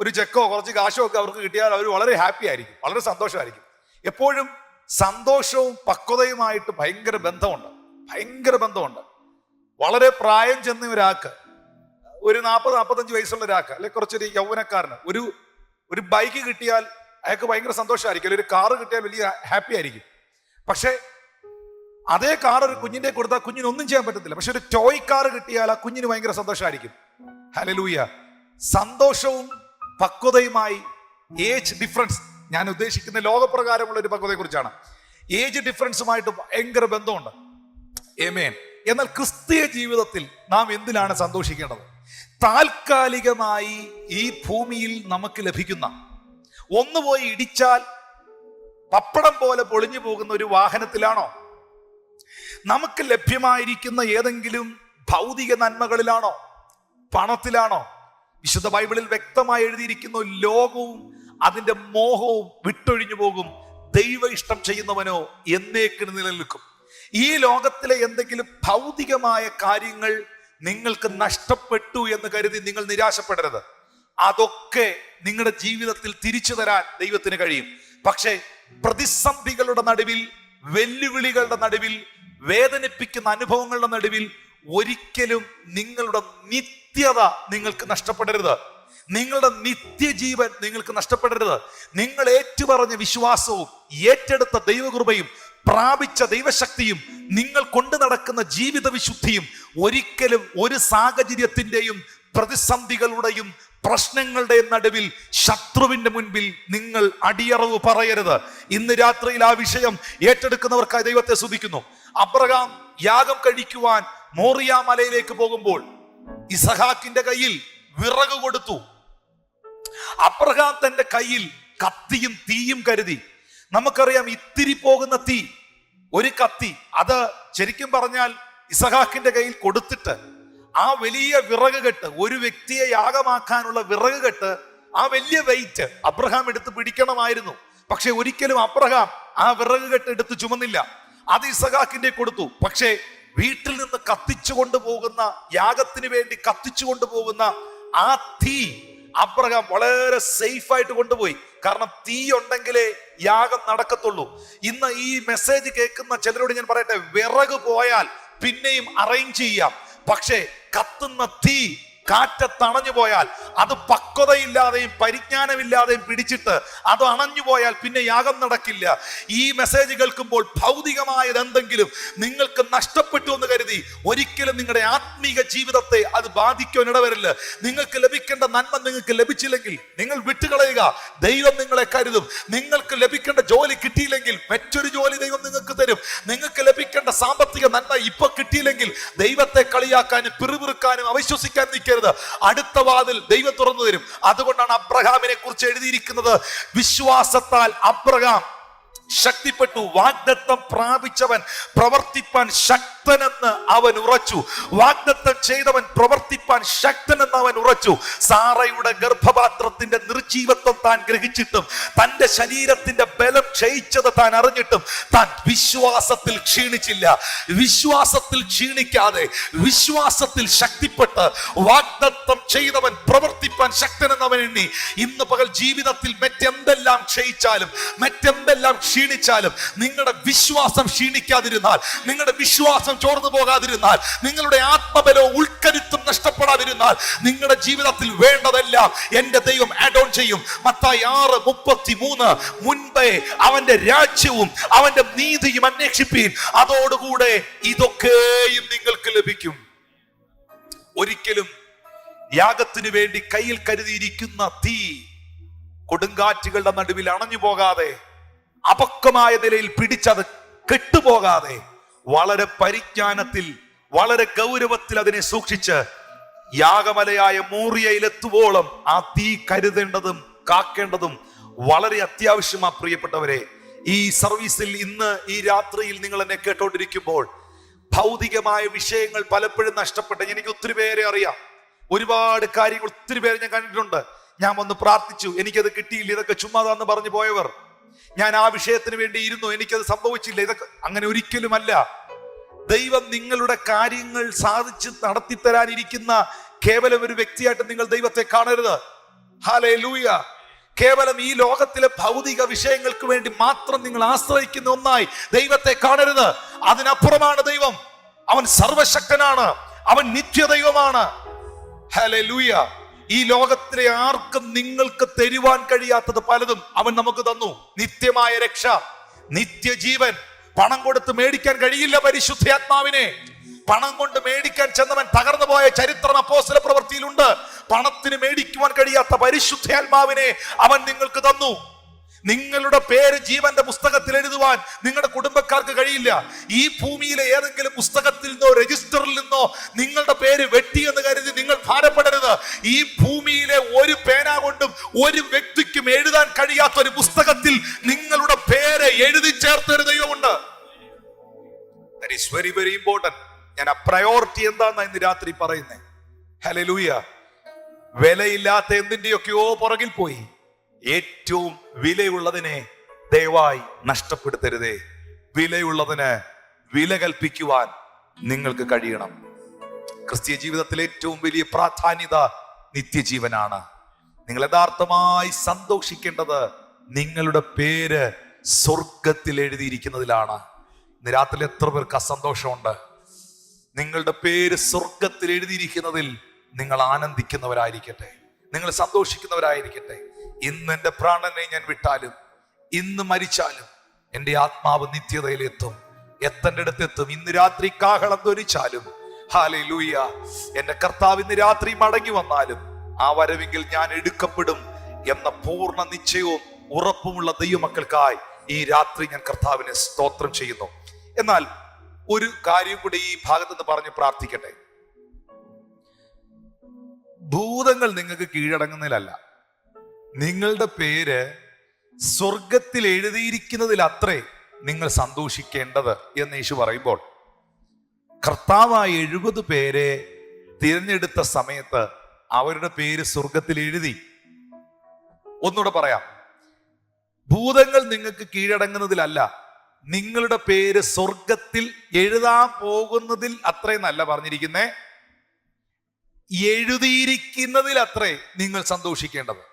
ഒരു ചെക്കോ കുറച്ച് കാശോ ഒക്കെ അവർക്ക് കിട്ടിയാൽ അവർ വളരെ ഹാപ്പി ആയിരിക്കും, വളരെ സന്തോഷമായിരിക്കും. എപ്പോഴും സന്തോഷവും പക്വതയുമായിട്ട് ഭയങ്കര ബന്ധമുണ്ട്. വളരെ പ്രായം ചെന്ന ഒരാൾക്ക്, ഒരു 40-45 വയസ്സുള്ള ഒരാൾക്ക്, അല്ലെ കുറച്ചൊരു യൗവനക്കാരന് ഒരു ബൈക്ക് കിട്ടിയാൽ അയാൾക്ക് ഭയങ്കര സന്തോഷമായിരിക്കും. അല്ലെങ്കിൽ ഒരു കാറ് കിട്ടിയാൽ വലിയ ഹാപ്പി ആയിരിക്കും. പക്ഷെ അതേ കാർ ഒരു കുഞ്ഞിന്റെ കൊടുത്താൽ കുഞ്ഞിന് ഒന്നും ചെയ്യാൻ പറ്റത്തില്ല. പക്ഷെ ഒരു ടോയ് കാർ കിട്ടിയാൽ ആ കുഞ്ഞിന് ഭയങ്കര സന്തോഷമായിരിക്കും. ഹല്ലേലൂയ. സന്തോഷവും പക്വതയുമായി ഏജ് ഡിഫറൻസ്, ഞാൻ ഉദ്ദേശിക്കുന്ന ലോകപ്രകാരമുള്ള ഒരു പക്വതയെ കുറിച്ചാണ്. ഏജ് ഡിഫറൻസുമായിട്ട് ഭയങ്കര ബന്ധമുണ്ട്. ആമേൻ. എന്നാൽ ക്രിസ്തീയ ജീവിതത്തിൽ നാം എന്തിനാണ് സന്തോഷിക്കേണ്ടത്? താൽക്കാലികമായി ഈ ഭൂമിയിൽ നമുക്ക് ലഭിക്കുന്ന, ഒന്ന് പോയി ഇടിച്ചാൽ പപ്പടം പോലെ പൊളിഞ്ഞു പോകുന്ന ഒരു വാഹനത്തിലാണോ? നമുക്ക് ലഭ്യമായിരിക്കുന്ന ഏതെങ്കിലും ഭൗതിക നന്മകളിലാണോ? പണത്തിലാണോ? വിശുദ്ധ ബൈബിളിൽ വ്യക്തമായി എഴുതിയിരിക്കുന്നു, ലോകവും അതിന്റെ മോഹവും വിട്ടൊഴിഞ്ഞു പോകും, ദൈവ ഇഷ്ടം ചെയ്യുന്നവനോ എന്നേക്കിന് നിലനിൽക്കും. ഈ ലോകത്തിലെ എന്തെങ്കിലും ഭൗതികമായ കാര്യങ്ങൾ നിങ്ങൾക്ക് നഷ്ടപ്പെട്ടു എന്ന് കരുതി നിങ്ങൾ നിരാശപ്പെടരുത്. അതൊക്കെ നിങ്ങളുടെ ജീവിതത്തിൽ തിരിച്ചു തരാൻ ദൈവത്തിന് കഴിയും. പക്ഷേ പ്രതിസന്ധികളുടെ നടുവിൽ, വെല്ലുവിളികളുടെ നടുവിൽ, വേദനിപ്പിക്കുന്ന അനുഭവങ്ങളുടെ നടുവിൽ ഒരിക്കലും നിങ്ങളുടെ നിത്യത നിങ്ങൾക്ക് നഷ്ടപ്പെടരുത്. നിങ്ങളുടെ നിത്യജീവൻ നിങ്ങൾക്ക് നഷ്ടപ്പെടരുത്. നിങ്ങൾ ഏറ്റുപറഞ്ഞ വിശ്വാസവും ഏറ്റെടുത്ത ദൈവകൃപയും പ്രാപിച്ച ദൈവശക്തിയും നിങ്ങൾ കൊണ്ടു നടക്കുന്ന ജീവിത വിശുദ്ധിയും ഒരിക്കലും ഒരു സാഹചര്യത്തിന്റെയും പ്രതിസന്ധികളുടെയും പ്രശ്നങ്ങളുടെയും നടുവിൽ ശത്രുവിന്റെ മുൻപിൽ നിങ്ങൾ അടിയറവ് പറയരുത്. ഇന്ന് രാത്രിയിൽ ആ വിഷയം ഏറ്റെടുക്കുന്നവർക്കായി ദൈവത്തെ സ്തുതിക്കുന്നു. അബ്രഹാം യാഗം കഴിക്കുവാൻ മോറിയ മലയിലേക്ക് പോകുമ്പോൾ ഇസഹാക്കിന്റെ കയ്യിൽ വിറക് കൊടുത്തു. അബ്രഹാം തന്റെ കയ്യിൽ കത്തിയും തീയും കരുതി. നമുക്കറിയാം, ഇത്തിരി പോകുന്ന തീ, ഒരു കത്തി, അത് ശരിക്കും പറഞ്ഞാൽ ഇസഹാക്കിന്റെ കയ്യിൽ കൊടുത്തിട്ട് ആ വലിയ വിറക് കെട്ട്, ഒരു വ്യക്തിയെ യാഗമാക്കാനുള്ള വിറക് കെട്ട്, ആ വലിയ വെയിറ്റ് അബ്രഹാം എടുത്ത് പിടിക്കണമായിരുന്നു. പക്ഷെ ഒരിക്കലും അബ്രഹാം ആ വിറക് കെട്ട് എടുത്ത് ചുമന്നില്ല. അത് ഇസഹാക്കിന്റെ കൊടുത്തു. പക്ഷേ വീട്ടിൽ നിന്ന് കത്തിച്ചു കൊണ്ടുപോകുന്ന, യാഗത്തിന് വേണ്ടി കത്തിച്ചു കൊണ്ടുപോകുന്ന ആ തീ അബ്രഹാം വളരെ സേഫ് ആയിട്ട് കൊണ്ടുപോയി. കാരണം തീ ഉണ്ടെങ്കിലേ യാഗം നടക്കത്തുള്ളൂ. ഇന്ന് ഈ മെസ്സേജ് കേൾക്കുന്ന ചിലരോട് ഞാൻ പറയട്ടെ, വിറക് പോയാൽ പിന്നെയും അറേഞ്ച് ചെയ്യാം. പക്ഷേ കത്തുന്ന തീ കാറ്റത്തണഞ്ഞു പോയാൽ, അത് പക്വതയില്ലാതെയും പരിജ്ഞാനമില്ലാതെയും പിടിച്ചിട്ട് അത് അണഞ്ഞു പോയാൽ പിന്നെ യാഗം നടക്കില്ല. ഈ മെസ്സേജ് കേൾക്കുമ്പോൾ ഭൗതികമായത് എന്തെങ്കിലും നിങ്ങൾക്ക് നഷ്ടപ്പെട്ടു എന്ന് കരുതി ഒരിക്കലും നിങ്ങളുടെ ആത്മീക ജീവിതത്തെ അത് ബാധിക്കാൻ ഇടവരില്ല. നിങ്ങൾക്ക് ലഭിക്കേണ്ട നന്മ നിങ്ങൾക്ക് ലഭിച്ചില്ലെങ്കിൽ നിങ്ങൾ വിട്ടുകളയുക. ദൈവം നിങ്ങളെ കരുതും. നിങ്ങൾക്ക് ലഭിക്കേണ്ട ജോലി കിട്ടിയില്ലെങ്കിൽ മറ്റൊരു ജോലി ദൈവം നിങ്ങൾക്ക് തരും. നിങ്ങൾക്ക് ലഭിക്കേണ്ട സാമ്പത്തിക നന്മ ഇപ്പൊ കിട്ടിയില്ലെങ്കിൽ ദൈവത്തെ കളിയാക്കാനും പിറുപിറുക്കാനും അവിശ്വസിക്കാനും നിൽക്കരുത്. അടുത്ത വാതിൽ ദൈവം തുറന്നു തരും. അതുകൊണ്ടാണ് അബ്രഹാമിനെ കുറിച്ച് എഴുതിയിരിക്കുന്നത്, വിശ്വാസത്താൽ അബ്രഹാം ശക്തിപ്പെട്ടു, വാഗ്ദത്തം പ്രാപിച്ചവൻ പ്രവർത്തിപ്പാൻ ശക്തനെന്ന് അവൻ ഉറച്ചു. വാഗ്ദത്തം ചെയ്തവൻ പ്രവർത്തിപ്പാൻ ശക്തനെന്ന് അവൻ ഉറച്ചു. സാറയുടെ ഗർഭപാത്രത്തിന്റെ നിർജീവത്വം താൻ ഗ്രഹിച്ചിട്ടും തന്റെ ശരീരത്തിന്റെ ബലം ക്ഷയിച്ചത് താൻ അറിഞ്ഞിട്ടും താൻ വിശ്വാസത്തിൽ ക്ഷീണിച്ചില്ല. വിശ്വാസത്തിൽ ക്ഷീണിക്കാതെ വിശ്വാസത്തിൽ ശക്തിപ്പെട്ട് വാഗ്ദത്തം ചെയ്തവൻ പ്രവർത്തിപ്പാൻ ശക്തനെന്ന് അവൻ എണ്ണി. ഇന്ന് പകൽ ജീവിതത്തിൽ മറ്റെന്തെല്ലാം ക്ഷയിച്ചാലും മറ്റെന്തെല്ലാം ക്ഷീണിച്ചാലും നിങ്ങളുടെ വിശ്വാസം ക്ഷീണിക്കാതിരുന്നാൽ, നിങ്ങളുടെ വിശ്വാസം ചോർന്നു പോകാതിരുന്നാൽ, നിങ്ങളുടെ ആത്മബലവും ഉൾക്കരുത്തും നഷ്ടപ്പെടാതിരുന്നാൽ നിങ്ങളുടെ ജീവിതത്തിൽ വേണ്ടതെല്ലാം എന്റെ ദൈവം ആഡ് ഓൺ ചെയ്യും. മത്തായി 6:33 മുൻപേ അവന്റെ രാജ്യവും അവന്റെ നീതിയും അന്വേഷിപ്പീൻ, അതോടുകൂടെ ഇതൊക്കെയും നിങ്ങൾക്ക് ലഭിക്കും. ഒരിക്കലും യാഗത്തിന് വേണ്ടി കയ്യിൽ കരുതിയിരിക്കുന്ന തീ കൊടുങ്കാറ്റുകളുടെ നടുവിൽ അണഞ്ഞു പോകാതെ, അപക്വമായ നിലയിൽ പിടിച്ചത് കെട്ടുപോകാതെ, വളരെ പരിജ്ഞാനത്തിൽ വളരെ ഗൗരവത്തിൽ അതിനെ സൂക്ഷിച്ച് യാഗമലയായ മോറിയയിലെത്തുവോളം ആ തീ കരുതേണ്ടതും കാക്കേണ്ടതും വളരെ അത്യാവശ്യമാണ്. പ്രിയപ്പെട്ടവരെ, ഈ സർവീസിൽ ഇന്ന് ഈ രാത്രിയിൽ നിങ്ങൾ എന്നെ കേട്ടോണ്ടിരിക്കുമ്പോൾ ഭൗതികമായ വിഷയങ്ങൾ പലപ്പോഴും നഷ്ടപ്പെട്ട എനിക്ക് ഒത്തിരി പേരെ അറിയാം. ഒരുപാട് കാര്യങ്ങൾ ഒത്തിരി പേരെ ഞാൻ കണ്ടിട്ടുണ്ട്. ഞാൻ വന്ന് പ്രാർത്ഥിച്ചു, എനിക്കത് കിട്ടിയില്ല, ഇതൊക്കെ ചുമ്മാതാന്ന് പറഞ്ഞു പോയവർ. ഞാൻ ആ വിഷയത്തിന് വേണ്ടി ഇരുന്നു, എനിക്കത് സംഭവിച്ചില്ല. ഇതൊക്കെ അങ്ങനെ ഒരിക്കലുമല്ല. ദൈവം നിങ്ങളുടെ കാര്യങ്ങൾ സാധിച്ച് നടത്തിത്തരാനിരിക്കുന്ന കേവലം ഒരു വ്യക്തിയായിട്ട് നിങ്ങൾ ദൈവത്തെ കാണരുത്. ഹല്ലേലൂയ. കേവലം ഈ ലോകത്തിലെ ഭൗതിക വിഷയങ്ങൾക്ക് വേണ്ടി മാത്രം നിങ്ങൾ ആശ്രയിക്കുന്ന ഒന്നായി ദൈവത്തെ കാണരുത്. അതിനപ്പുറമാണ് ദൈവം. അവൻ സർവശക്തനാണ്, അവൻ നിത്യദൈവമാണ്. ഹല്ലേലൂയ. ഈ ലോകത്തിലെ ആർക്കും നിങ്ങൾക്ക് തരുവാൻ കഴിയാത്തത് പലതും അവൻ നമുക്ക് തന്നു. നിത്യമായ രക്ഷ, നിത്യജീവൻ. പണം കൊടുത്ത് മേടിക്കാൻ കഴിയില്ല പരിശുദ്ധാത്മാവിനെ. പണം കൊണ്ട് മേടിക്കാൻ ചെന്നവൻ തകർന്നു പോയ ചരിത്രം അപ്പോസ്തല പ്രവൃത്തിയിലുണ്ട്. പണത്തിന് മേടിക്കുവാൻ കഴിയാത്ത പരിശുദ്ധാത്മാവിനെ അവൻ നിങ്ങൾക്ക് തന്നു. നിങ്ങളുടെ പേര് ജീവന്റെ പുസ്തകത്തിൽ എഴുതുവാൻ നിങ്ങളുടെ കുടുംബക്കാർക്ക് കഴിയില്ല. ഈ ഭൂമിയിലെ ഏതെങ്കിലും പുസ്തകത്തിൽ നിന്നോ രജിസ്റ്ററിൽ നിന്നോ നിങ്ങളുടെ പേര് വെട്ടിയെന്ന് കരുതി നിങ്ങൾ ഭാരപ്പെടരുത്. ഈ ഭൂമിയിലെ ഒരു പേന കൊണ്ടും ഒരു വ്യക്തിക്കും എഴുതാൻ കഴിയാത്ത ഒരു പുസ്തകത്തിൽ നിങ്ങളുടെ പേര് എഴുതി ചേർത്തൊരു ദൈവമുണ്ട്. That is very very important. ഞാൻ ആ പ്രയോറിറ്റി എന്താണെന്ന് ഇന്ന് രാത്രി പറയുന്നേ. ഹല്ലേലൂയ. വിലയില്ലാത്ത എന്തിന്റെയൊക്കെയോ പുറകിൽ പോയി ഏറ്റവും വിലയുള്ളതിനെ ദയവായി നഷ്ടപ്പെടുത്തരുതേ. വിലയുള്ളതിന് വില കൽപ്പിക്കുവാൻ നിങ്ങൾക്ക് കഴിയണം. ക്രിസ്തീയ ജീവിതത്തിലെ ഏറ്റവും വലിയ പ്രാധാന്യത നിത്യജീവനാണ്. നിങ്ങൾ യഥാർത്ഥമായി സന്തോഷിക്കേണ്ടത് നിങ്ങളുടെ പേര് സ്വർഗത്തിൽ എഴുതിയിരിക്കുന്നതിലാണ്. ഇന്ന് രാത്രി എത്ര പേർക്ക് അസന്തോഷമുണ്ട്? നിങ്ങളുടെ പേര് സ്വർഗത്തിൽ എഴുതിയിരിക്കുന്നതിൽ നിങ്ങൾ ആനന്ദിക്കുന്നവരായിരിക്കട്ടെ, നിങ്ങൾ സന്തോഷിക്കുന്നവരായിരിക്കട്ടെ. ഇന്ന് എന്റെ പ്രാണനെ ഞാൻ വിട്ടാലും, ഇന്ന് മരിച്ചാലും എന്റെ ആത്മാവ് നിത്യതയിലെത്തും, എത്തേണ്ട അടുത്തെത്തും. ഇന്ന് രാത്രി കാഹളം ധ്വനിച്ചാലും, ഹല്ലേലൂയ, എന്റെ കർത്താവ് ഇന്ന് രാത്രി മടങ്ങി വന്നാലും ആ വരവെങ്കിൽ ഞാൻ എടുക്കപ്പെടും എന്ന പൂർണ്ണ നിശ്ചയവും ഉറപ്പുമുള്ള ദൈവമക്കൾക്കായി ഈ രാത്രി ഞാൻ കർത്താവിനെ സ്തോത്രം ചെയ്യുന്നു. എന്നാൽ ഒരു കാര്യം കൂടി ഈ ഭാഗത്തുനിന്ന് പറഞ്ഞ് പ്രാർത്ഥിക്കട്ടെ. ഭൂതങ്ങൾ നിങ്ങൾക്ക് കീഴടങ്ങുന്നതിലല്ല, നിങ്ങളുടെ പേര് സ്വർഗത്തിൽ എഴുതിയിരിക്കുന്നതിൽ അത്രേ നിങ്ങൾ സന്തോഷിക്കേണ്ടത് എന്ന് യേശു പറയുമ്പോൾ, കർത്താവായ 70 പേരെ തിരഞ്ഞെടുത്ത സമയത്ത് അവരുടെ പേര് സ്വർഗത്തിൽ എഴുതി. ഒന്നുകൂടെ പറയാം, ഭൂതങ്ങൾ നിങ്ങൾക്ക് കീഴടങ്ങുന്നതിലല്ല, നിങ്ങളുടെ പേര് സ്വർഗത്തിൽ എഴുതാൻ പോകുന്നതിൽ അത്രയെന്നല്ല പറഞ്ഞിരിക്കുന്നേ, എഴുതിയിരിക്കുന്നതിൽ അത്രേ നിങ്ങൾ സന്തോഷിക്കേണ്ടത്.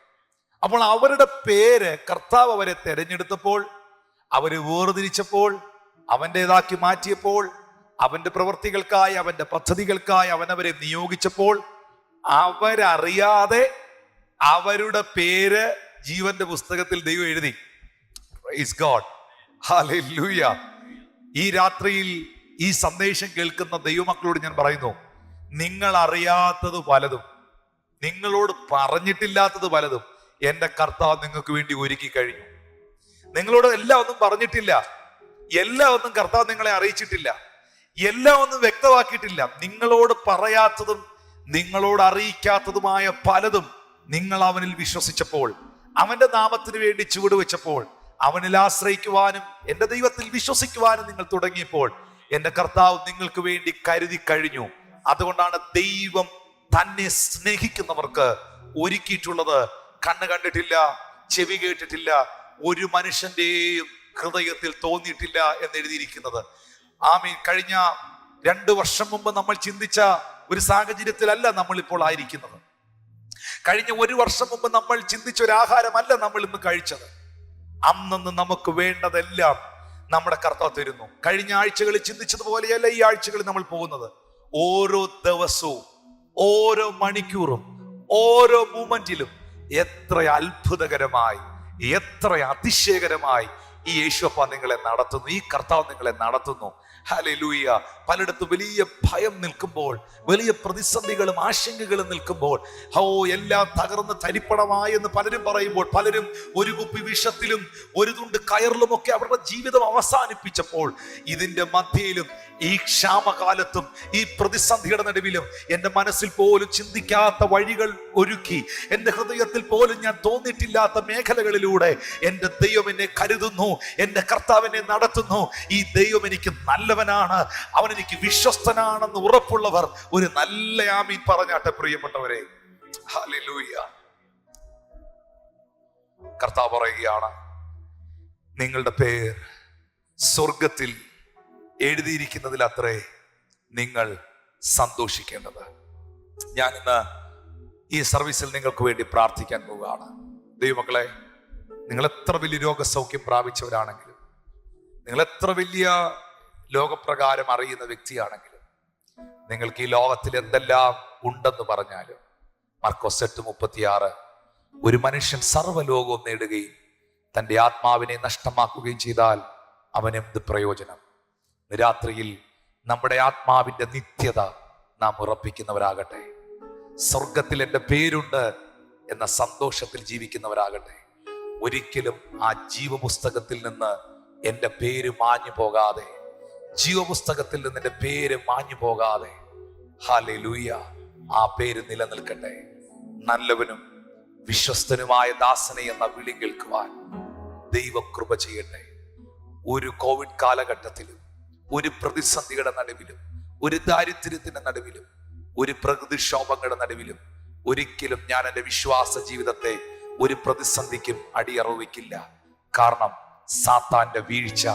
അപ്പോൾ അവരുടെ പേര് കർത്താവ് അവരെ തെരഞ്ഞെടുത്തപ്പോൾ, അവരെ വേർതിരിച്ചപ്പോൾ, അവൻ്റെതാക്കി മാറ്റിയപ്പോൾ, അവന്റെ പ്രവൃത്തികൾക്കായി അവന്റെ പദ്ധതികൾക്കായി അവൻ അവരെ നിയോഗിച്ചപ്പോൾ അവരറിയാതെ അവരുടെ പേര് ജീവന്റെ പുസ്തകത്തിൽ ദൈവം എഴുതി. Praise God, hallelujah. ഈ രാത്രിയിൽ ഈ സന്ദേശം കേൾക്കുന്ന ദൈവമക്കളോട് ഞാൻ പറയുന്നു, നിങ്ങൾ അറിയാത്തത് പലതും, നിങ്ങളോട് പറഞ്ഞിട്ടില്ലാത്തത് പലതും എന്റെ കർത്താവ് നിങ്ങൾക്ക് വേണ്ടി ഒരുക്കി കഴിഞ്ഞു. നിങ്ങളോട് എല്ലാം ഒന്നും പറഞ്ഞിട്ടില്ല, എല്ലാം ഒന്നും കർത്താവ് നിങ്ങളെ അറിയിച്ചിട്ടില്ല, എല്ലാം ഒന്നും വ്യക്തമാക്കിയിട്ടില്ല. നിങ്ങളോട് പറയാത്തതും നിങ്ങളോട് അറിയിക്കാത്തതുമായ പലതും നിങ്ങൾ അവനിൽ വിശ്വസിച്ചപ്പോൾ, അവന്റെ നാമത്തിന് വേണ്ടി ചുവടുവെച്ചപ്പോൾ, അവനിൽ ആശ്രയിക്കുവാനും എന്റെ ദൈവത്തിൽ വിശ്വസിക്കുവാനും നിങ്ങൾ തുടങ്ങിയപ്പോൾ എന്റെ കർത്താവ് നിങ്ങൾക്ക് വേണ്ടി കരുതി കഴിഞ്ഞു. അതുകൊണ്ടാണ് ദൈവം തന്നെ സ്നേഹിക്കുന്നവർക്ക് ഒരുക്കിയിട്ടുള്ളത് കണ്ണ് കണ്ടിട്ടില്ല, ചെവി കേട്ടിട്ടില്ല, ഒരു മനുഷ്യന്റെയും ഹൃദയത്തിൽ തോന്നിയിട്ടില്ല എന്ന് എഴുതിയിരിക്കുന്നത്. ആമീൻ. കഴിഞ്ഞ 2 വർഷം മുമ്പ് നമ്മൾ ചിന്തിച്ച ഒരു സാഹചര്യത്തിലല്ല നമ്മൾ ഇപ്പോൾ ആയിരിക്കുന്നത്. കഴിഞ്ഞ 1 വർഷം മുമ്പ് നമ്മൾ ചിന്തിച്ച ഒരു ആഹാരമല്ല നമ്മൾ ഇന്ന് കഴിച്ചത്. അന്നന്ന് നമുക്ക് വേണ്ടതെല്ലാം നമ്മുടെ കർത്താവ് തരുന്നു. കഴിഞ്ഞ ആഴ്ചകളിൽ ചിന്തിച്ചതുപോലെയല്ല ഈ ആഴ്ചകളിൽ നമ്മൾ പോകുന്നത്. ഓരോ ദിവസവും, ഓരോ മണിക്കൂറും, ഓരോ മൂമെന്റിലും എത്ര അത്ഭുതകരമായി, എത്ര അതിശയകരമായി ഈ യേശുപ്പ നിങ്ങളെ നടത്തുന്നു, ഈ കർത്താവ് നിങ്ങളെ നടത്തുന്നു. ഹല്ലേലൂയ. പലയിടത്തും വലിയ ഭയം നിൽക്കുമ്പോൾ, വലിയ പ്രതിസന്ധികളും ആശങ്കകളും നിൽക്കുമ്പോൾ, എല്ലാം തകർന്ന് തരിപ്പണമായി എന്ന് പലരും പറയുമ്പോൾ, പലരും ഒരു കുപ്പി വിഷത്തിലും ഒരു തുണ്ട് കയറിലുമൊക്കെ അവരുടെ ജീവിതം അവസാനിപ്പിച്ചപ്പോൾ, ഇതിന്റെ മധ്യയിലും ഈ ക്ഷാമകാലത്തും ഈ പ്രതിസന്ധിയുടെ നടുവിലും എൻ്റെ മനസ്സിൽ പോലും ചിന്തിക്കാത്ത വഴികൾ ഒരുക്കി, എൻ്റെ ഹൃദയത്തിൽ പോലും ഞാൻ തോന്നിയിട്ടില്ലാത്ത മേഖലകളിലൂടെ എൻ്റെ ദൈവം എന്നെ കരുതുന്നു, എൻ്റെ കർത്താവ് എന്നെ നടത്തുന്നു. ഈ ദൈവം എനിക്ക് നല്ലവനാണ്, അവൻ എനിക്ക് വിശ്വസ്തനാണെന്ന് ഉറപ്പുള്ളവർ ഒരു നല്ല ആമീൻ പറഞ്ഞാട്ടെ പ്രിയപ്പെട്ടവരെ. ഹല്ലേലൂയ. കർത്താവ് പറയുകയാണ്, നിങ്ങളുടെ പേർ സ്വർഗത്തിൽ എഴുതിയിരിക്കുന്നതിൽ അത്രേ നിങ്ങൾ സന്തോഷിക്കേണ്ടത്. ഞാൻ ഇന്ന് ഈ സർവീസിൽ നിങ്ങൾക്ക് വേണ്ടി പ്രാർത്ഥിക്കാൻ പോവുകയാണ്. ദൈവമക്കളെ, നിങ്ങൾ എത്ര വലിയ രോഗസൗഖ്യം പ്രാപിച്ചവരാണെങ്കിലും, നിങ്ങൾ എത്ര വലിയ ലോകപ്രകാരം അറിയുന്ന വ്യക്തിയാണെങ്കിലും, നിങ്ങൾക്ക് ഈ ലോകത്തിൽ എന്തെല്ലാം ഉണ്ടെന്ന് പറഞ്ഞാലും, മർക്കോസ് 8:36, ഒരു മനുഷ്യൻ സർവ്വലോകവും നേടുകയും തൻ്റെ ആത്മാവിനെ നഷ്ടമാക്കുകയും ചെയ്താൽ അവൻ എന്ത് പ്രയോജനം? രാത്രിയിൽ നമ്മുടെ ആത്മാവിന്റെ നിത്യത നാം ഉറപ്പിക്കുന്നവരാകട്ടെ. സ്വർഗത്തിൽ എൻ്റെ പേരുണ്ട് എന്ന സന്തോഷത്തിൽ ജീവിക്കുന്നവരാകട്ടെ. ഒരിക്കലും ആ ജീവപുസ്തകത്തിൽ നിന്ന് എൻ്റെ പേര് മാഞ്ഞു പോകാതെ, ജീവപുസ്തകത്തിൽ നിന്ന് എൻ്റെ പേര് മാഞ്ഞു പോകാതെ, ഹല്ലേലൂയ, ആ പേര് നിലനിൽക്കട്ടെ. നല്ലവനും വിശ്വസ്തനുമായ ദാസനെ എന്ന വിളി കേൾക്കുവാൻ ദൈവം കൃപ ചെയ്യട്ടെ. ഒരു കോവിഡ് കാലഘട്ടത്തിലും, ഒരു പ്രതിസന്ധിയുടെ നടുവിലും, ഒരു ദാരിദ്ര്യത്തിന്റെ നടുവിലും, ഒരു പ്രകൃതിക്ഷോഭങ്ങളുടെ നടുവിലും ഒരിക്കലും ഞാൻ എൻ്റെ വിശ്വാസ ജീവിതത്തെ ഒരു പ്രതിസന്ധിക്കും അടിയറവിക്കില്ല. കാരണം സാത്താന്റെ വീഴ്ച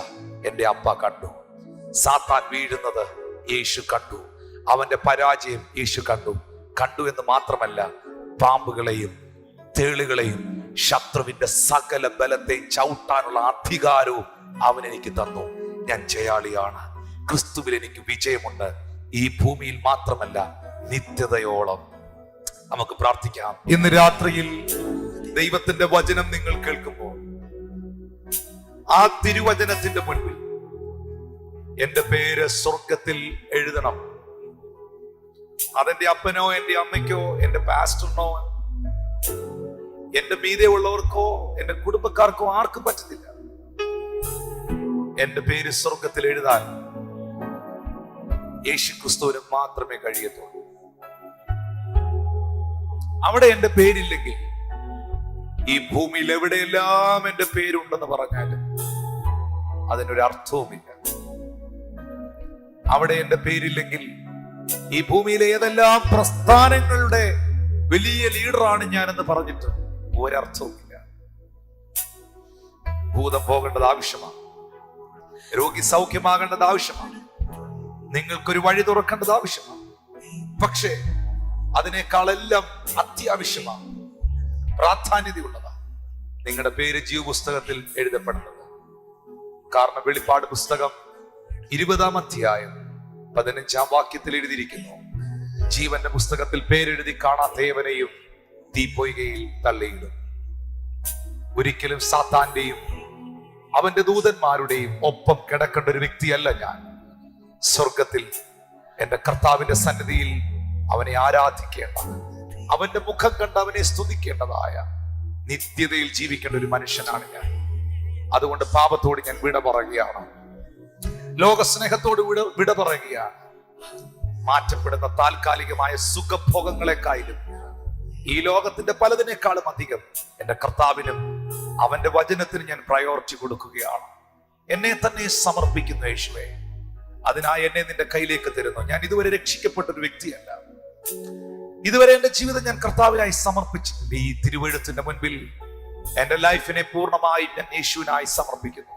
എൻ്റെ അപ്പ കണ്ടു. സാത്താൻ വീഴുന്നത് യേശു കണ്ടു. അവന്റെ പരാജയം യേശു കണ്ടു എന്ന് മാത്രമല്ല, പാമ്പുകളെയും തേളുകളെയും ശത്രുവിന്റെ സകല ബലത്തെയും ചവിട്ടാനുള്ള അധികാരവും അവൻ എനിക്ക് തന്നു. ഞാൻ ജയാളിയാണ്. ക്രിസ്തുവിൽ എനിക്ക് വിജയമുണ്ട്. ഈ ഭൂമിയിൽ മാത്രമല്ല, നിത്യതയോളം. നമുക്ക് പ്രാർത്ഥിക്കാം. ഇന്ന് രാത്രിയിൽ ദൈവത്തിന്റെ വചനം നിങ്ങൾ കേൾക്കുമ്പോൾ ആ തിരുവചനത്തിന്റെ മുൻപിൽ എന്റെ പേര് സ്വർഗത്തിൽ എഴുതണം. അതെന്റെ അപ്പനോ എന്റെ അമ്മയ്ക്കോ എന്റെ പാസ്റ്ററിനോ എന്റെ മീതെ ഉള്ളവർക്കോ എന്റെ കുടുംബക്കാർക്കോ ആർക്കും പറ്റത്തില്ല. എന്റെ പേര് സ്വർഗത്തിൽ എഴുതാൻ യേശുക്രിസ്തുവിന് മാത്രമേ കഴിയത്തുള്ളൂ. അവിടെ എന്റെ പേരില്ലെങ്കിൽ, ഈ ഭൂമിയിൽ എവിടെയെല്ലാം എന്റെ പേരുണ്ടെന്ന് പറഞ്ഞാലും അതിനൊരു അർത്ഥവുമില്ല. അവിടെ എന്റെ പേരില്ലെങ്കിൽ, ഈ ഭൂമിയിലെ ഏതെല്ലാം പ്രസ്ഥാനങ്ങളുടെ വലിയ ലീഡറാണ് ഞാനെന്ന് പറഞ്ഞിട്ട് ഒരർത്ഥവുമില്ല. ഭൂതം പോകേണ്ടത് ആവശ്യമാണ്, രോഗി സൗഖ്യമാകേണ്ടത് ആവശ്യമാണ്, നിങ്ങൾക്കൊരു വഴി തുറക്കേണ്ടത് ആവശ്യമാണ്. പക്ഷേ അതിനേക്കാളെല്ലാം അത്യാവശ്യമാണ്, പ്രാധാന്യതയുള്ളതാണ് നിങ്ങളുടെ പേര് ജീവപുസ്തകത്തിൽ എഴുതപ്പെടുന്നത്. കാരണം വെളിപ്പാട് പുസ്തകം 20-ാം അധ്യായം 15-ാം വാക്യത്തിൽ എഴുതിയിരിക്കുന്നു, ജീവന്റെ പുസ്തകത്തിൽ പേരെഴുതി കാണാത്തവനെയും തീപ്പൊയ്കയിൽ തള്ളിയിടും. ഒരിക്കലും സാത്താന്റെയും അവന്റെ ദൂതന്മാരുടെയും ഒപ്പം കിടക്കേണ്ട ഒരു വ്യക്തിയല്ല ഞാൻ. സ്വർഗത്തിൽ എന്റെ കർത്താവിന്റെ സന്നിധിയിൽ അവനെ ആരാധിക്കേണ്ട, അവന്റെ മുഖം കണ്ട് അവനെ സ്തുതിക്കേണ്ടതായ നിത്യതയിൽ ജീവിക്കേണ്ട ഒരു മനുഷ്യനാണ് ഞാൻ. അതുകൊണ്ട് പാപത്തോട് ഞാൻ വിട പറയുകയാണ്, ലോകസ്നേഹത്തോട് വിട പറയുകയാണ്. മാറ്റപ്പെടുന്ന താൽക്കാലികമായ സുഖഭോഗങ്ങളെക്കാളും ഈ ലോകത്തിന്റെ പലതിനേക്കാളും അധികം എന്റെ കർത്താവിനും അവന്റെ വചനത്തിന് ഞാൻ പ്രയോറിറ്റി കൊടുക്കുകയാണ്. എന്നെ തന്നെ സമർപ്പിക്കുന്നു യേശുവേ. അതിനായി എന്നെ നിന്റെ കയ്യിലേക്ക് തരുന്നു. ഞാൻ ഇതുവരെ രക്ഷിക്കപ്പെട്ട ഒരു വ്യക്തിയല്ല. ഇതുവരെ എന്റെ ജീവിതം ഞാൻ കർത്താവിനായി സമർപ്പിച്ചിട്ടുണ്ട്. ഈ തിരുവെഴുത്തിന്റെ മുൻപിൽ എന്റെ ലൈഫിനെ പൂർണ്ണമായി ഞാൻ യേശുവിനായി സമർപ്പിക്കുന്നു.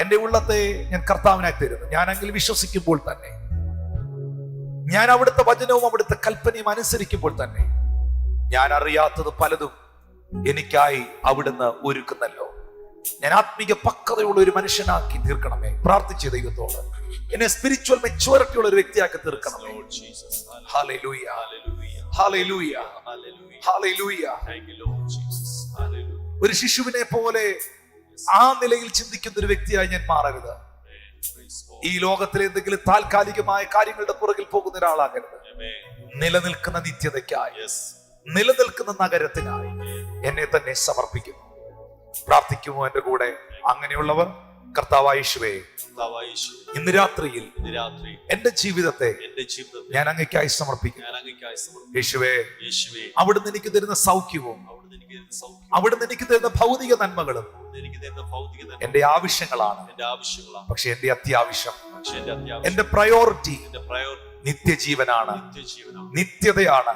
എന്റെ ഉള്ളത്തെ ഞാൻ കർത്താവിനായി തരുന്നു. ഞാനെങ്കിൽ വിശ്വസിക്കുമ്പോൾ തന്നെ, ഞാൻ അവിടുത്തെ വചനവും അവിടുത്തെ കൽപ്പനയും അനുസരിക്കുമ്പോൾ തന്നെ, ഞാൻ അറിയാത്തത് പലതും എനിക്കായി അവിടുന്ന് ഒരുക്കുന്നല്ലോ. ഞാൻ ആത്മീക പക്വതയുള്ള ഒരു മനുഷ്യനാക്കി തീർക്കണമേ. പ്രാർത്ഥിച്ച ദൈവത്തോട് എന്നെ സ്പിരിച്വൽ മെച്യൂരിറ്റി ഉള്ള ഒരു വ്യക്തിയാക്കി തീർക്കണമേ. Hallelujah, hallelujah, hallelujah. ഒരു ശിശുവിനെ പോലെ ആ നിലയിൽ ചിന്തിക്കുന്ന ഒരു വ്യക്തിയായി ഞാൻ മാറരുത്. ഈ ലോകത്തിലെ എന്തെങ്കിലും താൽക്കാലികമായ കാര്യങ്ങളുടെ പുറകിൽ പോകുന്ന ഒരാളാകരുത്. നിലനിൽക്കുന്ന നിത്യതയ്ക്കായി, നിലനിൽക്കുന്ന നഗരത്തിനായി എന്നെ തന്നെ സമർപ്പിക്കുന്നു. പ്രാർത്ഥിക്കുമോ എന്റെ കൂടെ? അങ്ങനെയുള്ളവർ കർത്താവായ യേശുവേ, ഇന്ന് രാത്രിയിൽ എന്റെ ജീവിതത്തെ ഞാൻ അങ്ങേയ്ക്കായി സമർപ്പിക്കുന്നു. യേശുവേ, അവിടുന്ന് എനിക്ക് തരുന്ന സൗഖ്യവും അവിടുന്ന് എനിക്ക് തരുന്ന ഭൗതിക നന്മകളും എന്റെ ആവശ്യങ്ങളാണ്. പക്ഷെ എന്റെ അത്യാവശ്യം, എന്റെ പ്രയോറിറ്റി നിത്യജീവനാണ്, നിത്യതയാണ്.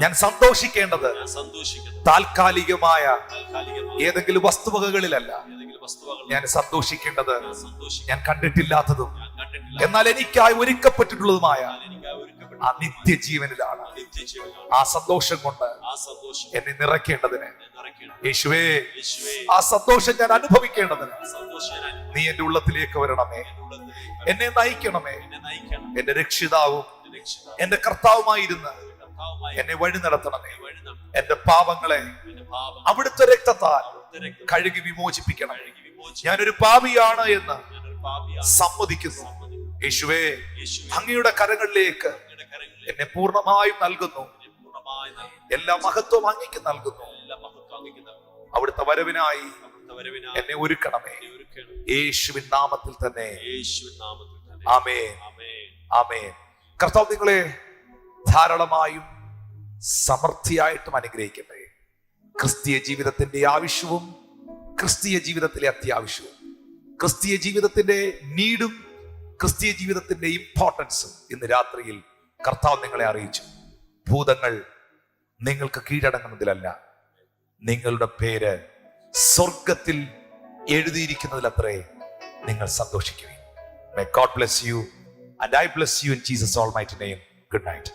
ഞാൻ സന്തോഷിക്കേണ്ടത് താൽക്കാലികമായ ഏതെങ്കിലും വസ്തുവകകളിലല്ല. ഞാൻ സന്തോഷിക്കേണ്ടത് ഞാൻ കണ്ടിട്ടില്ലാത്തതും എന്നാൽ എനിക്കായി ഒരുക്കപ്പെട്ടിട്ടുള്ളതുമായ ആ നിത്യജീവനിലാണ്. ആ സന്തോഷം കൊണ്ട് എന്നെ നിറയ്ക്കേണ്ടതിന് യേശുവേ, ആ സന്തോഷം ഞാൻ അനുഭവിക്കേണ്ടതിന് നീ എന്റെ ഉള്ളത്തിലേക്ക് വരണമേ. എന്നെ നയിക്കണമേ. എന്റെ രക്ഷിതാവും എന്റെ കർത്താവുമായിരുന്ന് എന്നെ വഴി നടത്തണമേ. എന്റെ പാപങ്ങളെ അവിടുത്തെ രക്തത്താൽ കഴുകി വിമോചിപ്പിക്കണം. ഞാനൊരു പാപിയാണ് എന്ന് സമ്മതിക്കുന്നു. യേശുവേ, അങ്ങയുടെ കരങ്ങളിലേക്ക് എന്നെ പൂർണ്ണമായും നൽകുന്നു. എല്ലാ മഹത്വവും അങ്ങേക്ക് നൽകുന്നു. അവിടുത്തെ വരവിനായി എന്നെ ഒരുക്കണമേ. യേശുവിൻ നാമത്തിൽ തന്നെ. ആമേൻ, ആമേൻ. കർത്താവ് നിങ്ങളെ ധാരാളമായും സമൃദ്ധിയായിട്ടും അനുഗ്രഹിക്കട്ടെ. ക്രിസ്തീയ ജീവിതത്തിന്റെ ആവശ്യവും ക്രിസ്തീയ ജീവിതത്തിലെ അത്യാവശ്യവും, ക്രിസ്തീയ ജീവിതത്തിന്റെ നീഡും ക്രിസ്തീയ ജീവിതത്തിന്റെ ഇമ്പോർട്ടൻസും ഇന്ന് രാത്രിയിൽ കർത്താവ് നിങ്ങളെ അറിയിച്ചു. ഭൂതങ്ങൾ നിങ്ങൾക്ക് കീഴടങ്ങുന്നതിലല്ല, നിങ്ങളുടെ പേര് സ്വർഗത്തിൽ എഴുതിയിരിക്കുന്നതിലത്രേ നിങ്ങൾ സന്തോഷിക്കുകയും. May God bless you and I bless you in Jesus' almighty name. Good night.